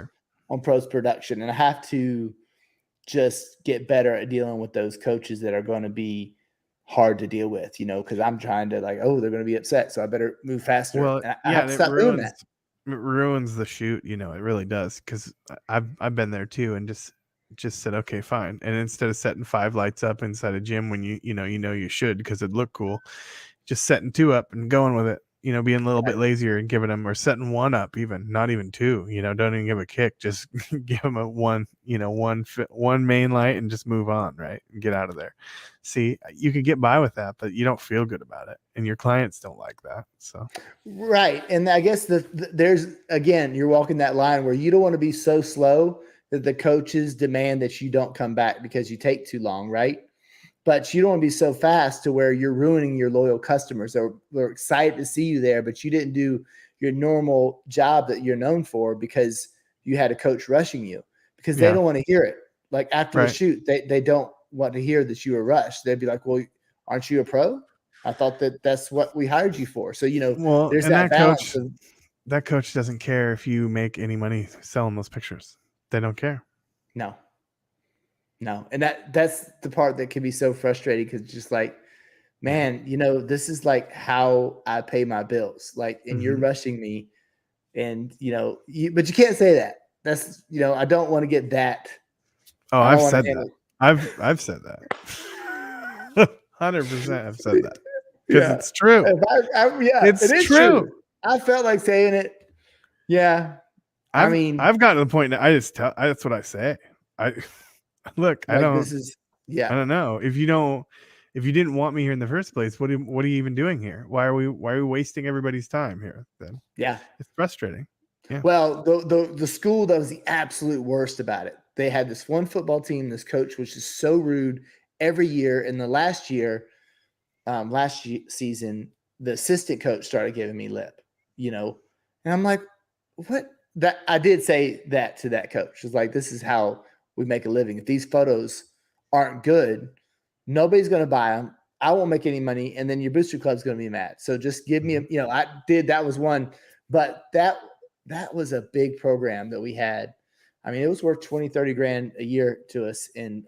on post production. And I have to just get better at dealing with those coaches that are going to be hard to deal with, because I'm trying to like, oh, they're going to be upset, so I better move faster. Well, I have to stop doing that. It ruins the shoot, it really does, because I've been there too, and just said, okay, fine. And instead of setting 5 lights up inside a gym when you should, because it'd look cool, just setting 2 up and going with it, being a little bit lazier and giving them, or setting 1 up, even not even 2, don't even give a kick, just give them a one main light and just move on, right? And get out of there. See, you can get by with that, but you don't feel good about it, and your clients don't like that. So right. And I guess there's, again, you're walking that line where you don't want to be so slow that the coaches demand that you don't come back because you take too long, right? but you don't want to be so fast to where you're ruining your loyal customers. They're excited to see you there, but you didn't do your normal job that you're known for because you had a coach rushing you, because they don't want to hear it. Like after a shoot, they don't want to hear that you were rushed. They'd be like, well, aren't you a pro? I thought that's what we hired you for. So, there's that balance. That coach doesn't care if you make any money selling those pictures. They don't care. No. And that's the part that can be so frustrating, because it's just like, man, this is like how I pay my bills. Like, and you're rushing me, and but you can't say that. That's I don't want to get that. Oh, I've said that. I've said that. 100% I've said that. Because it's true. It's true. I felt like saying it. Yeah. I've gotten to the point now. That's what I say. Look, I don't. I don't know. If you didn't want me here in the first place, what are you even doing here? Why are we wasting everybody's time here then? Yeah. It's frustrating. Yeah. Well, the school that was the absolute worst about it. They had this one football team, this coach, which is so rude every year. And the last season, the assistant coach started giving me lip, and I'm like, what? That I did say that to that coach. It's like, this is how we make a living. If these photos aren't good, nobody's going to buy them. I won't make any money. And then your booster club's going to be mad. So just give me that was one, but that was a big program that we had. I mean, it was worth 20, 30 grand a year to us. And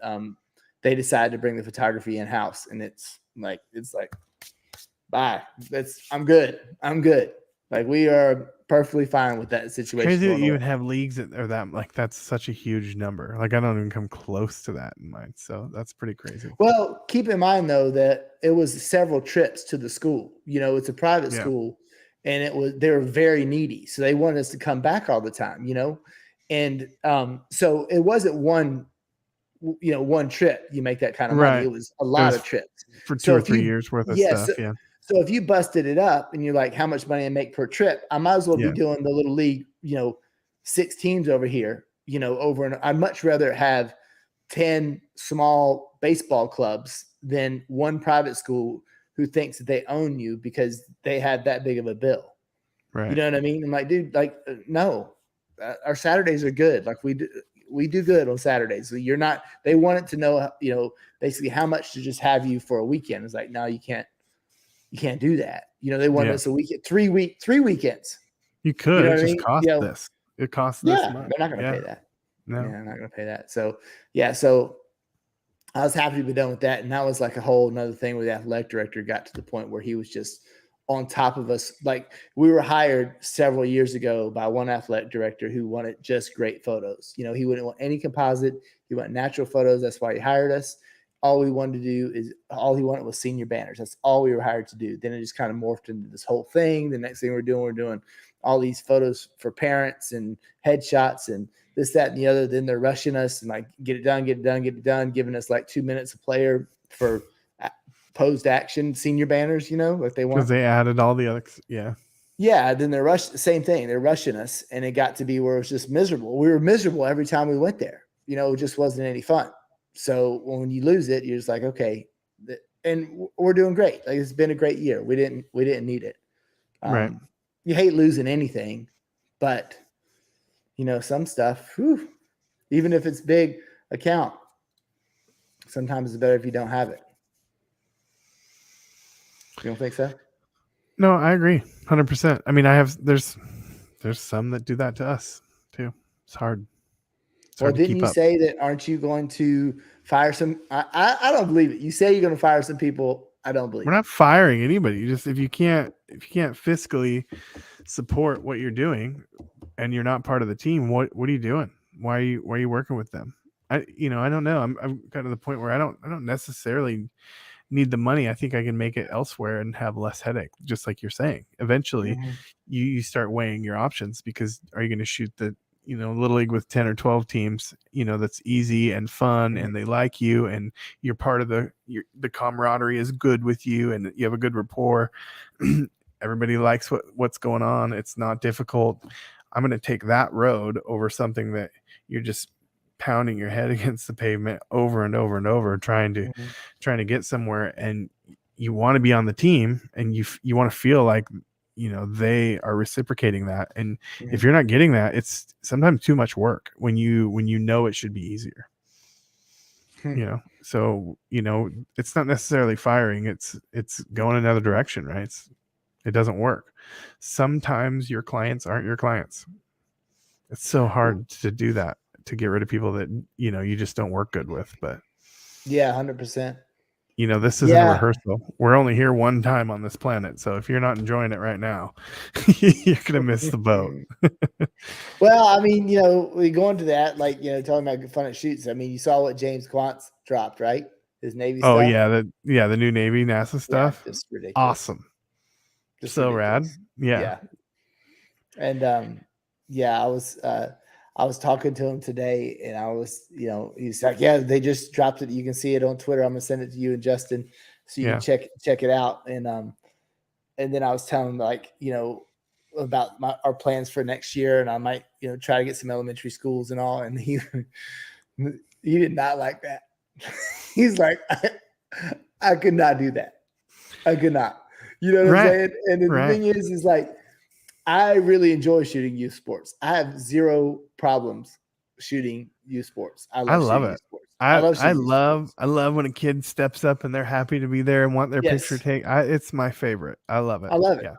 they decided to bring the photography in house, and it's like, bye. I'm good. Like, we are perfectly fine with that situation. Crazy that you even have leagues that are that, like, that's such a huge number. Like, I don't even come close to that in mine. So that's pretty crazy. Well, keep in mind though, that it was several trips to the school. It's a private school, and they were very needy. So they wanted us to come back all the time, and so it wasn't one trip you make that kind of money. It was a lot of trips for 2 or 3 years worth of stuff. So if you busted it up and you're like, how much money I make per trip, I might as well be doing the little league, 6 teams over here, I'd much rather have 10 small baseball clubs than one private school who thinks that they own you because they had that big of a bill. Right. You know what I mean? I'm like, dude, no, our Saturdays are good. Like, we do good on Saturdays. So they wanted to know, basically how much to just have you for a weekend. It's like, no, you can't do that. They wanted us a weekend, 3 weekends. You could cost this. It costs this much. They're not going to pay that. No, they're not going to pay that. So so I was happy to be done with that. And that was like a whole nother thing where the athletic director got to the point where he was just on top of us. Like, we were hired several years ago by one athletic director who wanted just great photos. He wouldn't want any composite. He wanted natural photos. That's why he hired us. All he wanted was senior banners. That's all we were hired to do. Then it just kind of morphed into this whole thing. The next thing we're doing all these photos for parents and headshots and this, that, and the other. Then they're rushing us and like, get it done, giving us like 2 minutes a player for posed action senior banners, like they want. Because they added all the other, Yeah, then they're same thing. They're rushing us, and it got to be where it was just miserable. We were miserable every time we went there. It just wasn't any fun. So when you lose it, you're just like, okay, and we're doing great. Like, it's been a great year. We didn't need it. Right. You hate losing anything, but some stuff, even if it's big account, sometimes it's better if you don't have it. You don't think so? No, I agree 100%. I mean, there's some that do that to us too. It's hard. Well, didn't you say that? Aren't you going to fire some? I don't believe it. You say you're going to fire some people. I don't believe. We're not firing anybody. You just, if you can't fiscally support what you're doing, and you're not part of the team, what are you doing? Why are you working with them? I don't know. I'm got to the point where I don't necessarily need the money. I think I can make it elsewhere and have less headache. Just like you're saying, eventually you start weighing your options, because are you going to shoot the little league with 10 or 12 teams, that's easy and fun, and they like you, and you're part of the camaraderie is good with you, and you have a good rapport. Everybody likes what's going on. It's not difficult. I'm going to take that road over something that you're just pounding your head against the pavement over and over and over, trying to get somewhere, and you want to be on the team, and you want to feel like, they are reciprocating that. And if you're not getting that, it's sometimes too much work when it should be easier. So it's not necessarily firing, it's going another direction, right? It doesn't work. Sometimes your clients aren't your clients. It's so hard to do that, to get rid of people that you just don't work good with. But 100%. This isn't a rehearsal. We're only here one time on this planet, so if you're not enjoying it right now, you're gonna miss the boat. Well, I mean, we go into that, like, talking about fun at shoots. I mean, you saw what James Quantz dropped, right? His Navy stuff. Oh yeah, the new Navy NASA stuff. Just ridiculous. Awesome. Just so ridiculous. Rad. Yeah. And I was talking to him today, and I was, he's like, yeah, they just dropped it. You can see it on Twitter. I'm gonna send it to you and Justin so you can check it out. And then I was telling him, like, about our plans for next year, and I might, try to get some elementary schools and all. And he did not like that. He's like, I could not do that. I could not. You know what I'm saying? And the thing is like, I really enjoy shooting youth sports. I have zero problems shooting youth sports. I love it. I love when a kid steps up and they're happy to be there and want their picture taken. It's my favorite. I love it. I love it.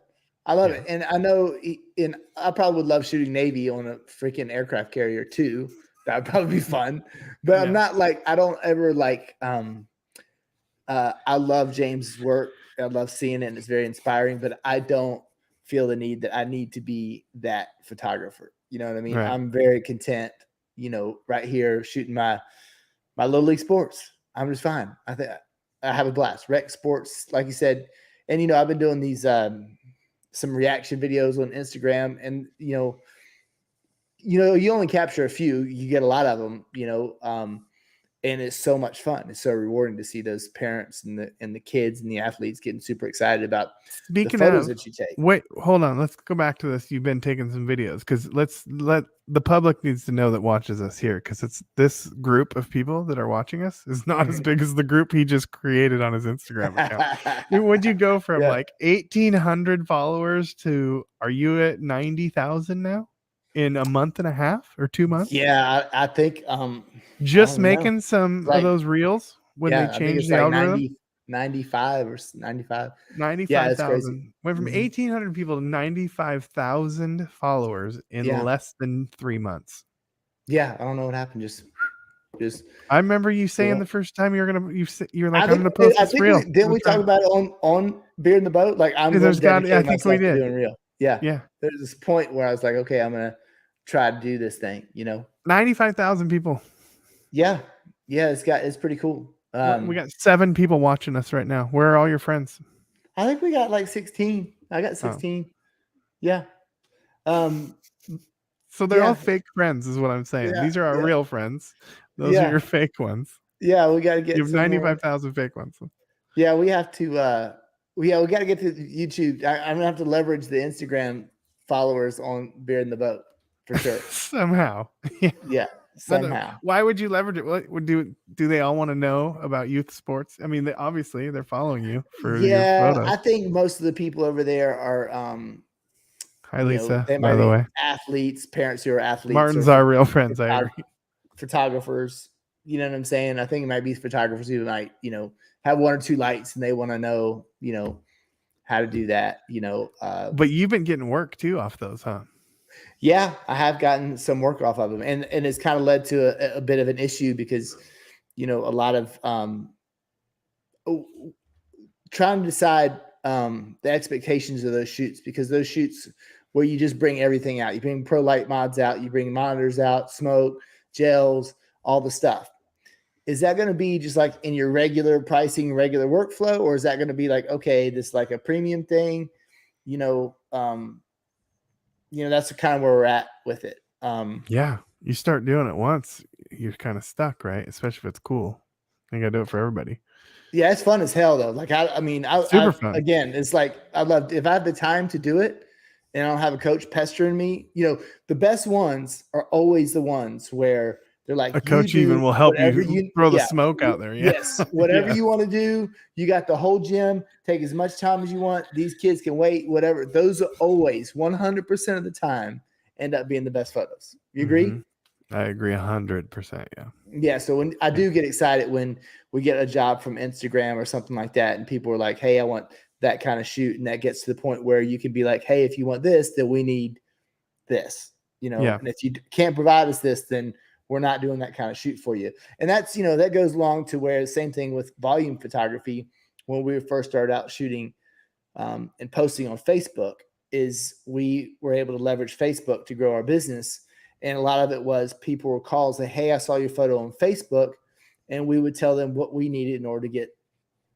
I love it. And I know, and I probably would love shooting Navy on a freaking aircraft carrier too. That would probably be fun. But I'm not like, I don't ever like, I love James' work. I love seeing it, and it's very inspiring, but I don't feel the need that I need to be that photographer. You know what I mean? Right. I'm very content, right here shooting my little league sports. I'm just fine. I think I have a blast. Rec sports, like you said. And, I've been doing these, some reaction videos on Instagram, and, you only capture a few, you get a lot of them, and it's so much fun. It's so rewarding to see those parents and the kids and the athletes getting super excited about the photos that you take. Wait, hold on. Let's go back to this. You've been taking some videos, because let the public needs to know that watches us here, because it's this group of people that are watching us is not as big as the group he just created on his Instagram account. Would you go from like 1,800 followers to, are you at 90,000 now in a month and a half or 2 months? Yeah, I think just making some of those reels when they changed the algorithm. 95 or 95. 95,000. Went from 1,800 people to 95,000 followers in less than 3 months. Yeah, I don't know what happened. Just. I remember you saying the first time you're like, I'm gonna post this reel. Didn't we talk about it on Beer in the Boat? Like, I think we did. Doing reel. Yeah. There's this point where I was like, okay, I'm gonna try to do this thing. 95,000 people. Yeah, it's pretty cool. We got 7 people watching us right now. Where are all your friends? I think we got like 16. I got 16. Oh. Yeah. So they're all fake friends, is what I'm saying. These are our real friends. Those are your fake ones. Yeah, we got to get. You have 95,000 fake ones. Yeah, we have to. We got to get to YouTube. I'm gonna have to leverage the Instagram followers on Beer in the Boat for sure. Somehow. Yeah. Somehow. Why would you leverage it? What would do they all want to know about youth sports? I mean, obviously they're following you for your photos. I think most of the people over there are hi Lisa, by the way. Athletes, parents who are athletes. Martin's our real friends. I agree. Photographers, you know what I'm saying? I think it might be photographers who might, have 1 or 2 lights and they want to know, how to do that, But you've been getting work too off those, huh? Yeah, I have gotten some work off of them, and it's kind of led to a bit of an issue because, a lot of trying to decide the expectations of those shoots, because those shoots where you just bring everything out, you bring pro light mods out, you bring monitors out, smoke, gels, all the stuff. Is that going to be just like in your regular pricing, regular workflow, or is that going to be like, okay, this like a premium thing, that's kind of where we're at with it. You start doing it once, you're kind of stuck, right? Especially if it's cool. You gotta do it for everybody. Yeah, it's fun as hell though. Like super fun. Again, it's like I love if I have the time to do it and I don't have a coach pestering me. The best ones are always the ones where They're like, A coach you even do will help whatever you throw the smoke out there. Yeah. Yes, whatever Yeah. you want to do. You got the whole gym. Take as much time as you want. These kids can wait. Whatever. Those are always 100% of the time end up being the best photos. You agree? I agree 100%. Yeah. Yeah. So when I do get excited when we get a job from Instagram or something like that, and people are like, "Hey, I want that kind of shoot," and that gets to the point where you can be like, "Hey, if you want this, then we need this." Yeah. And if you can't provide us this, then we're not doing that kind of shoot for you. And that's, that goes along to where the same thing with volume photography. When we first started out shooting and posting on Facebook, is we were able to leverage Facebook to grow our business. And a lot of it was people were calls say, "Hey, I saw your photo on Facebook," and we would tell them what we needed in order to get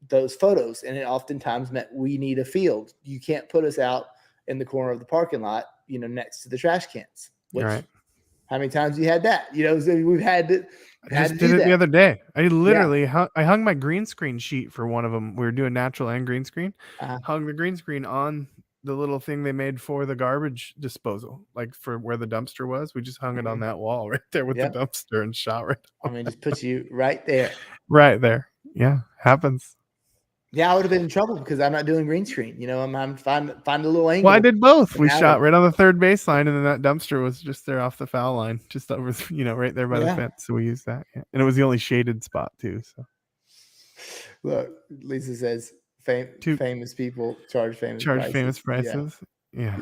those photos. And it oftentimes meant we need a field. You can't put us out in the corner of the parking lot, next to the trash cans. Which, right. How many times you had that? We've had to. I just did it the other day. I literally I hung my green screen sheet for one of them. We were doing natural and green screen. Hung the green screen on the little thing they made for the garbage disposal, like for where the dumpster was. We just hung it on that wall right there with the dumpster and shot right. Just put you right there. Right there. Yeah, happens. Yeah, I would have been in trouble because I'm not doing green screen. I'm find a little angle. Well, I did both. We shot right on the third baseline, and then that dumpster was just there off the foul line, just over, right there by the fence. So we used that, and it was the only shaded spot too. So, look, Lisa says, famous people charge famous prices. Yeah.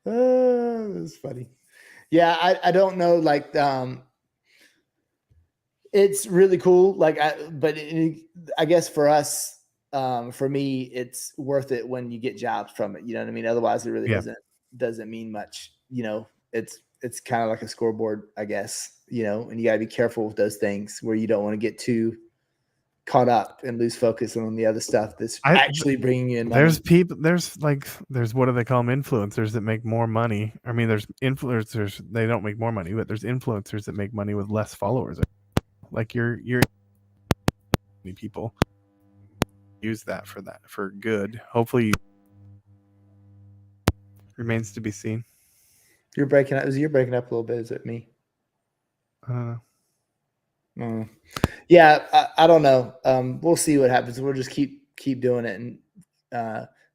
That's funny. Yeah, I don't know, like it's really cool. Like, I guess for us, for me, it's worth it when you get jobs from it. You know what I mean? Otherwise, it really doesn't mean much. It's kind of like a scoreboard, I guess. And you gotta be careful with those things where you don't want to get too caught up and lose focus on the other stuff that's actually bringing you in money. There's people. There's what do they call them? Influencers that make more money. I mean, there's influencers, they don't make more money, but there's influencers that make money with less followers. Like you're people use that for good. Hopefully, remains to be seen. You're breaking up. You're breaking up a little bit. Is it me? I don't know. Yeah, I don't know. We'll see what happens. We'll just keep doing it and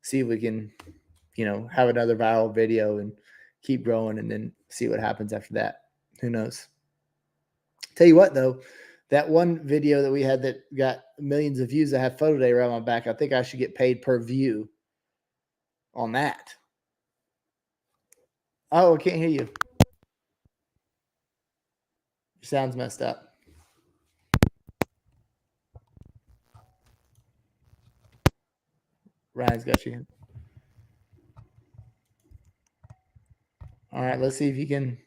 see if we can, have another viral video and keep growing, and then see what happens after that. Who knows? Tell you what, though, that one video that we had that got millions of views, I have photo day around my back. I think I should get paid per view on that. Oh, I can't hear you. Your sound's messed up. Ryan's got you. All right, let's see if you can.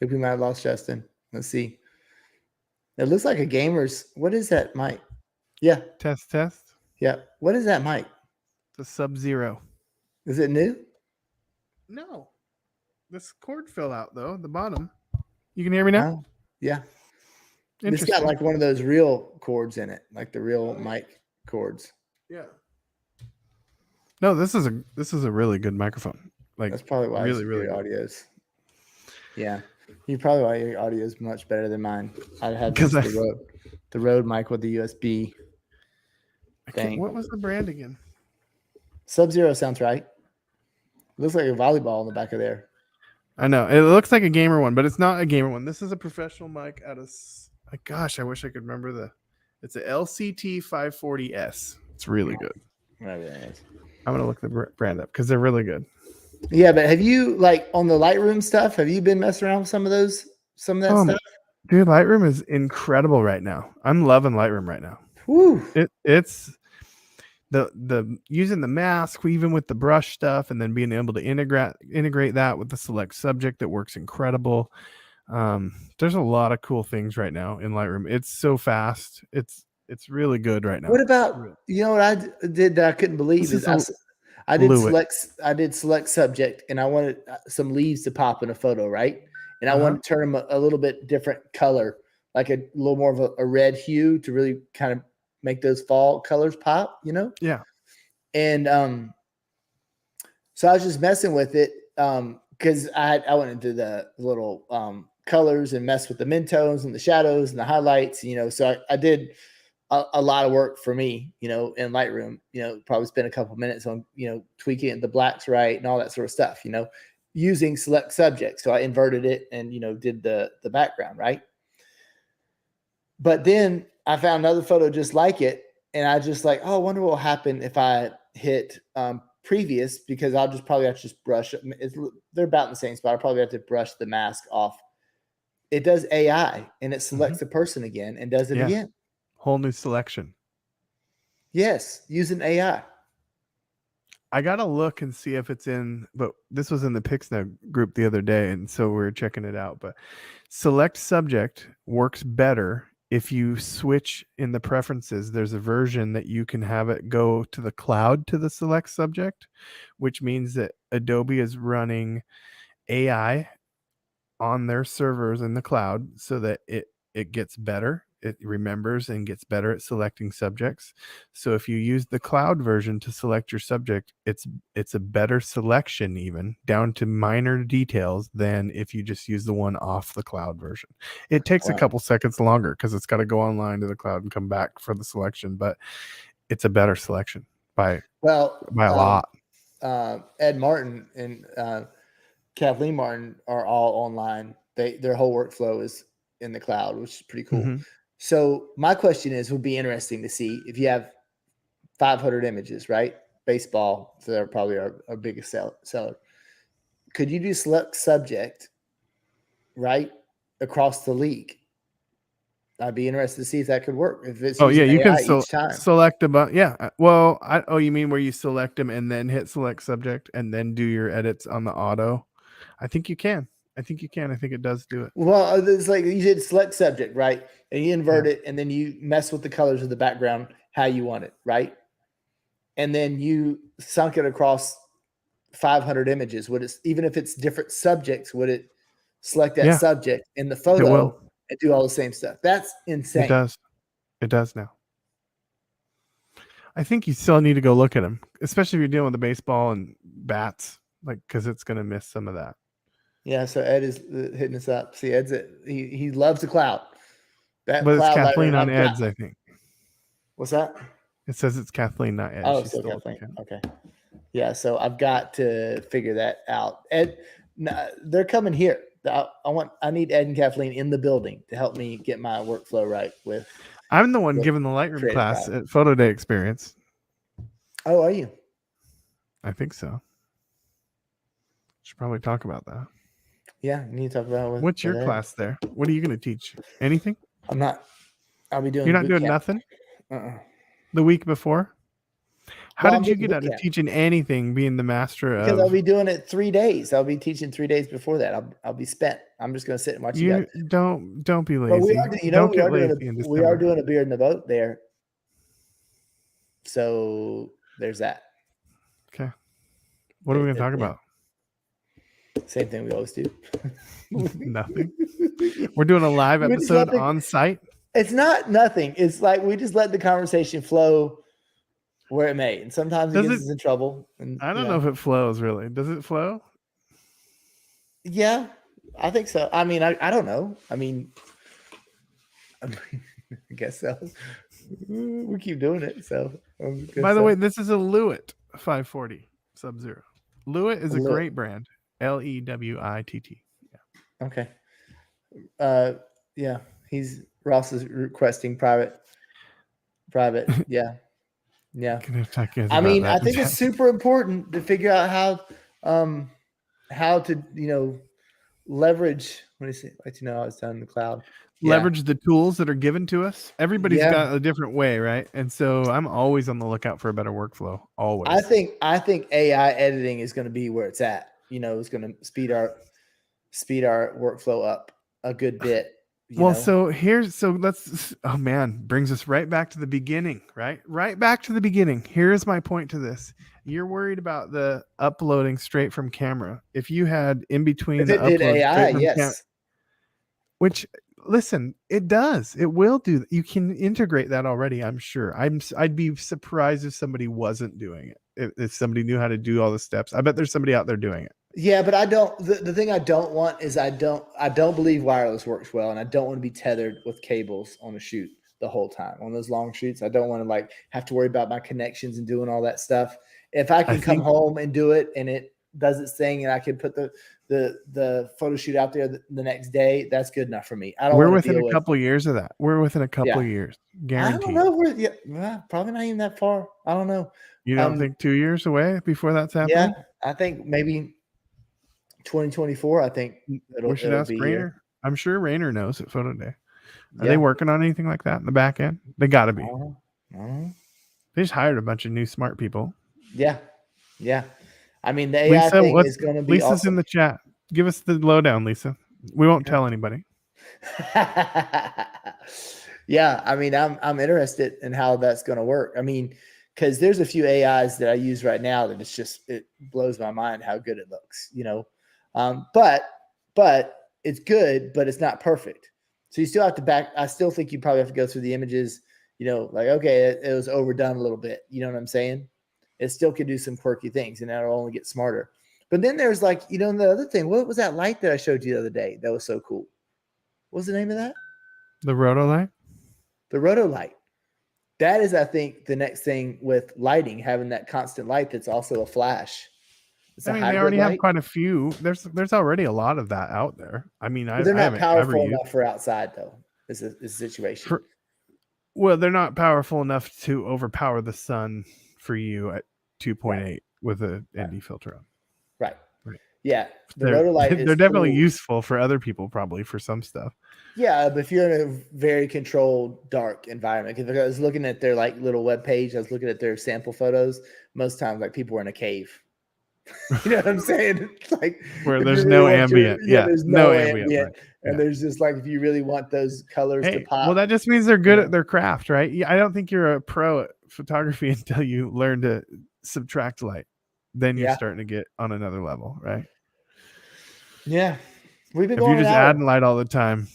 If we might have lost Justin. Let's see. It looks like a gamer's. What is that mic? Yeah. Test. Yeah. What is that mic? The Sub-Zero. Is it new? No. This cord fell out though. The bottom. You can hear me now? Oh, yeah. It's got like one of those real cords in it, like the real mic cords. Yeah. No, this is a really good microphone. Like that's probably why really good audio's. Yeah, you probably why your audio is much better than mine. I had the Rode mic with the USB thing. What was the brand again? Sub-Zero sounds right. It looks like a volleyball in the back of there. I know it looks like a gamer one, but it's not a gamer one. This is a professional mic out of. Gosh, I wish I could remember It's a LCT 540S. It's really good. Really nice. I'm gonna look the brand up because they're really good. Yeah, but have you on the Lightroom stuff? Have you been messing around with some of that stuff? Dude, Lightroom is incredible right now. I'm loving Lightroom right now. Woo! It's the using the mask, even with the brush stuff, and then being able to integrate that with the select subject that works incredible. There's a lot of cool things right now in Lightroom. It's so fast. It's really good right now. What about what I did that I couldn't believe is I did select subject, and I wanted some leaves to pop in a photo, right? And I wanted to turn them a little bit different color, like a little more of a red hue to really kind of make those fall colors pop, Yeah. And so I was just messing with it because I went into the little colors and mess with the midtones and the shadows and the highlights, so I did a lot of work for me, in Lightroom, probably spent a couple minutes on, tweaking the blacks right and all that sort of stuff, using select subject. So I inverted it and, did the background, right? But then I found another photo just like it. And I just like, oh, I wonder what will happen if I hit previous, because I'll just probably have to just brush. They're about in the same spot. I'll probably have to brush the mask off. It does AI and it selects the person again and does it again. Whole new selection. Yes, using AI. I gotta look and see if it's in, but this was in the Pixna group the other day, and so we're checking it out. But select subject works better if you switch in the preferences. There's a version that you can have it go to the cloud to the select subject, which means that Adobe is running AI on their servers in the cloud so that it gets better. It remembers and gets better at selecting subjects. So if you use the cloud version to select your subject, it's a better selection, even down to minor details, than if you just use the one off the cloud version. It takes a couple seconds longer because it's got to go online to the cloud and come back for the selection, but it's a better selection by a lot. Ed Martin and Kathleen Martin are all online. Their whole workflow is in the cloud, which is pretty cool. Mm-hmm. So my question would be interesting to see if you have 500 images, right? Baseball, so they're probably our biggest seller. Could you do select subject, right, across the league? I'd be interested to see if that could work. If it's you can each time. Select about Well, you mean where you select them and then hit select subject and then do your edits on the auto? I think you can. I think it does do it. Well, it's like you did select subject, right? And you invert it, and then you mess with the colors of the background how you want it, right? And then you sunk it across 500 images. Even if it's different subjects, would it select that subject in the photo and do all the same stuff? That's insane. It does now. I think you still need to go look at them, especially if you're dealing with the baseball and bats, because it's going to miss some of that. Yeah, so Ed is hitting us up. See, he loves the cloud. But it's Kathleen on Ed's, I think. What's that? It says it's Kathleen, not Ed. Oh, so Kathleen. Okay. Yeah, so I've got to figure that out. Ed, they're coming here. I need Ed and Kathleen in the building to help me get my workflow right with. I'm the one giving the Lightroom class at Photo Day Experience. Oh, are you? I think so. Should probably talk about that. Yeah, you need to talk about what's your class there? What are you going to teach? Anything? I'm not. I'll be doing. You're not doing nothing. The week before. How did you get out of teaching anything? Being the master of. Because I'll be doing it 3 days. I'll be teaching 3 days before that. I'll be spent. I'm just going to sit and watch you guys. Don't be lazy. We are doing a beard in the boat there. So there's that. Okay. What are we going to talk about? Same thing we always do. Nothing. We're doing a live episode on site. It's not nothing. It's like we just let the conversation flow where it may. And sometimes it gets us in trouble. And, I don't know if it flows really. Does it flow? Yeah, I think so. I mean, I don't know. I guess so. We keep doing it. So, by the way, this is a Lewitt 540 Sub-Zero. Lewitt is a great brand. Lewitt. Yeah. Okay. Yeah. Ross is requesting private. Yeah. Yeah. I mean, I think it's super important to figure out how to, leverage. What do you say? I was down in the cloud. Leverage the tools that are given to us. Everybody's got a different way, right? And so I'm always on the lookout for a better workflow. Always. I think AI editing is going to be where it's at. It's going to speed our workflow up a good bit. So brings us right back to the beginning, right? Right back to the beginning. Here's my point to this. You're worried about the uploading straight from camera. If you had in between if it did AI, yes. Which, listen, it does. It will do. You can integrate that already, I'm sure. I'd be surprised if somebody wasn't doing it. If somebody knew how to do all the steps. I bet there's somebody out there doing it. Yeah, but I don't. The thing I don't want is I don't believe wireless works well, and I don't want to be tethered with cables on a shoot the whole time on those long shoots. I don't want to like have to worry about my connections and doing all that stuff. If I I can come think home and do it, and it does its thing, and I can put the photo shoot out there the next day, that's good enough for me. I don't we're want to within deal a with. couple years of that. We're within a couple Yeah, of years, I don't guaranteed. know. Probably not even that far. I don't know. You don't think 2 years away before that's happening? Yeah, I think maybe 2024. I think We should it'll ask be Rainer. here. I'm sure Rainer knows at Photo Day. Are Yeah. they working on anything like that in the back end? They got to be. Uh-huh. They just hired a bunch of new smart people. Yeah. I mean, the AI Lisa, thing is going to be Lisa's awesome. in the chat. Give us the lowdown, Lisa. We won't tell anybody. Yeah, I mean, I'm interested in how that's going to work. I mean, because there's a few AIs that I use right now that it blows my mind how good it looks, but it's good, but it's not perfect. So you still have to I still think you probably have to go through the images, like, okay, it was overdone a little bit. You know what I'm saying? It still can do some quirky things, and that'll only get smarter. But then there's like, the other thing. What was that light that I showed you the other day? That was so cool. What was the name of that? The Rotolight? The Rotolight. That is, I think, the next thing with lighting, having that constant light that's also a flash. I mean, they already have quite a few. There's already a lot of that out there. I mean, they're not powerful enough for outside, though. Is a situation. Well, they're not powerful enough to overpower the sun for you at 2.8 with an ND filter on. Right. Yeah. The they're Rotolight they're definitely useful for other people, probably for some stuff. Yeah, but if you're in a very controlled, dark environment, because I was looking at their like little web page, I was looking at their sample photos. Most times, like people were in a cave. You know what I'm saying? It's like where there's no ambient. There's no ambient. Right. And there's just like, if you really want those colors to pop. Well, that just means they're good at their craft, right? I don't think you're a pro at photography until you learn to subtract light. Then you're starting to get on another level, right? Yeah. We've been if you're just adding light all the time,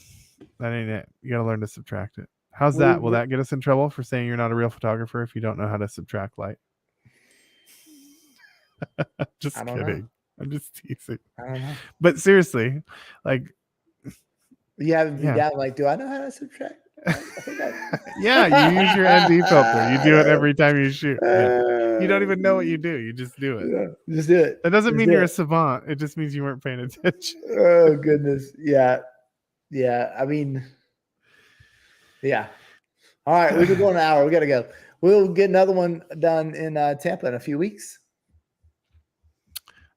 that ain't it. You got to learn to subtract it. How's that? Will that get us in trouble for saying you're not a real photographer if you don't know how to subtract light? Just kidding. I'm just teasing. I don't know. But seriously, like, you haven't been down like, do I know how to subtract? Yeah, you use your ND filter. You do it every time you shoot. Yeah. You don't even know what you do. You just do it. Yeah, just do it. That doesn't mean you're a savant. It just means you weren't paying attention. Oh, goodness. Yeah. I mean, yeah. All right. We've been going an hour. We got to go. We'll get another one done in Tampa in a few weeks.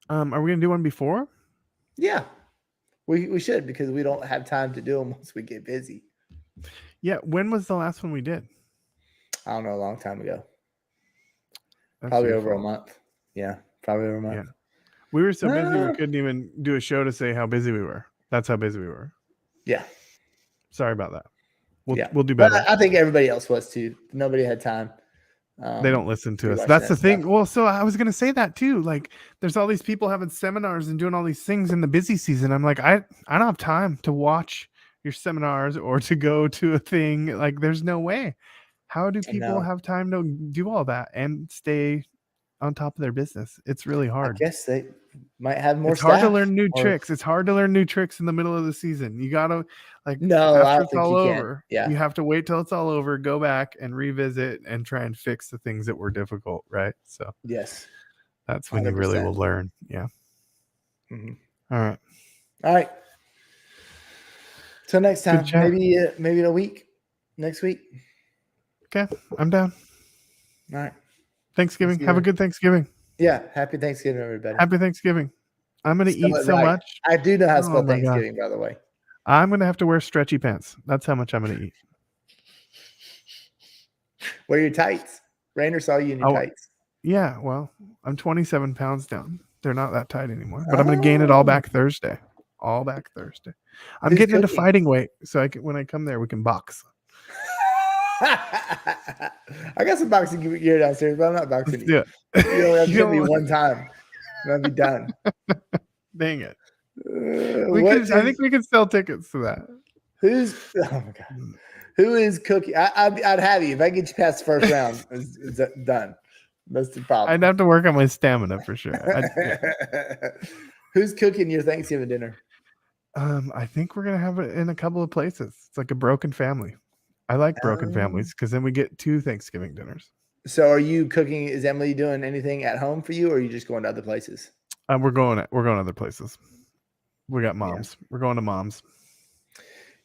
Are we going to do one before? Yeah. We should, because we don't have time to do them once we get busy. Yeah. When was the last one we did? I don't know. A long time ago. Probably over a month. Yeah. Probably over a month. Yeah. We were so busy we couldn't even do a show to say how busy we were. That's how busy we were. Yeah. Sorry about that. We'll do better. But I think everybody else was too. Nobody had time. They don't listen to us. That's the thing. Stuff. Well, so I was going to say that too. Like, there's all these people having seminars and doing all these things in the busy season. I'm like, I don't have time to watch your seminars or to go to a thing. Like, there's no way. How do people have time to do all that and stay on top of their business? It's really hard. I guess they might have more. It's hard to learn new tricks. It's hard to learn new tricks in the middle of the season. You gotta after it's all over. Yeah, you have to wait till it's all over, go back and revisit and try and fix the things that were difficult, right? So yes, that's when 100%. You really will learn. Yeah. Mm-hmm. All right. Till next time, maybe in a week. Next week. Okay, I'm down. All right. Thanksgiving. Have a good Thanksgiving. Yeah, happy Thanksgiving, everybody. Happy Thanksgiving. I'm going to eat so much. I do know how to spell Thanksgiving, by the way. I'm going to have to wear stretchy pants. That's how much I'm going to eat. Wear your tights. Rainer saw you in your tights. Yeah, well, I'm 27 pounds down. They're not that tight anymore. But I'm going to gain it all back Thursday. I'm getting into fighting weight, so when I come there, we can box. I got some boxing gear downstairs, but I'm not boxing you. Yeah. You only have to hit me one time, and I'll be done. Dang it! I think we can sell tickets to that. Oh my god! Who is Cookie? I'd have you if I get you past the first round. It's done. That's the problem. I'd have to work on my stamina for sure. Who's cooking your Thanksgiving dinner? I think we're gonna have it in a couple of places. It's like a broken family. I like broken families because then we get 2 Thanksgiving dinners. So are you cooking? Is Emily doing anything at home for you, or are you just going to other places? We're going other places. We got moms. Yeah. We're going to moms.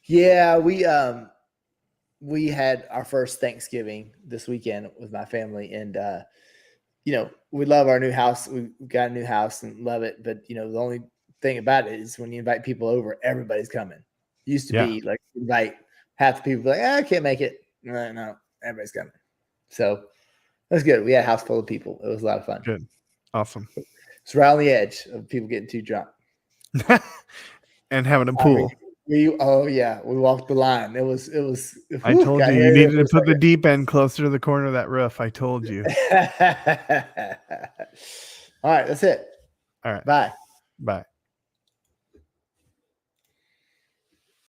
Yeah, we had our first Thanksgiving this weekend with my family, and we love our new house. We got a new house and love it, but the only thing about it is when you invite people over, everybody's coming. Used to be like invite half the people, like, I can't make it. No, everybody's coming. So that's good. We had a house full of people. It was a lot of fun. Good, awesome. It's right on the edge of people getting too drunk and having a pool. We walked the line. It was. I told you needed to put the deep end closer to the corner of that roof. I told you. All right, that's it. All right. Bye. Bye.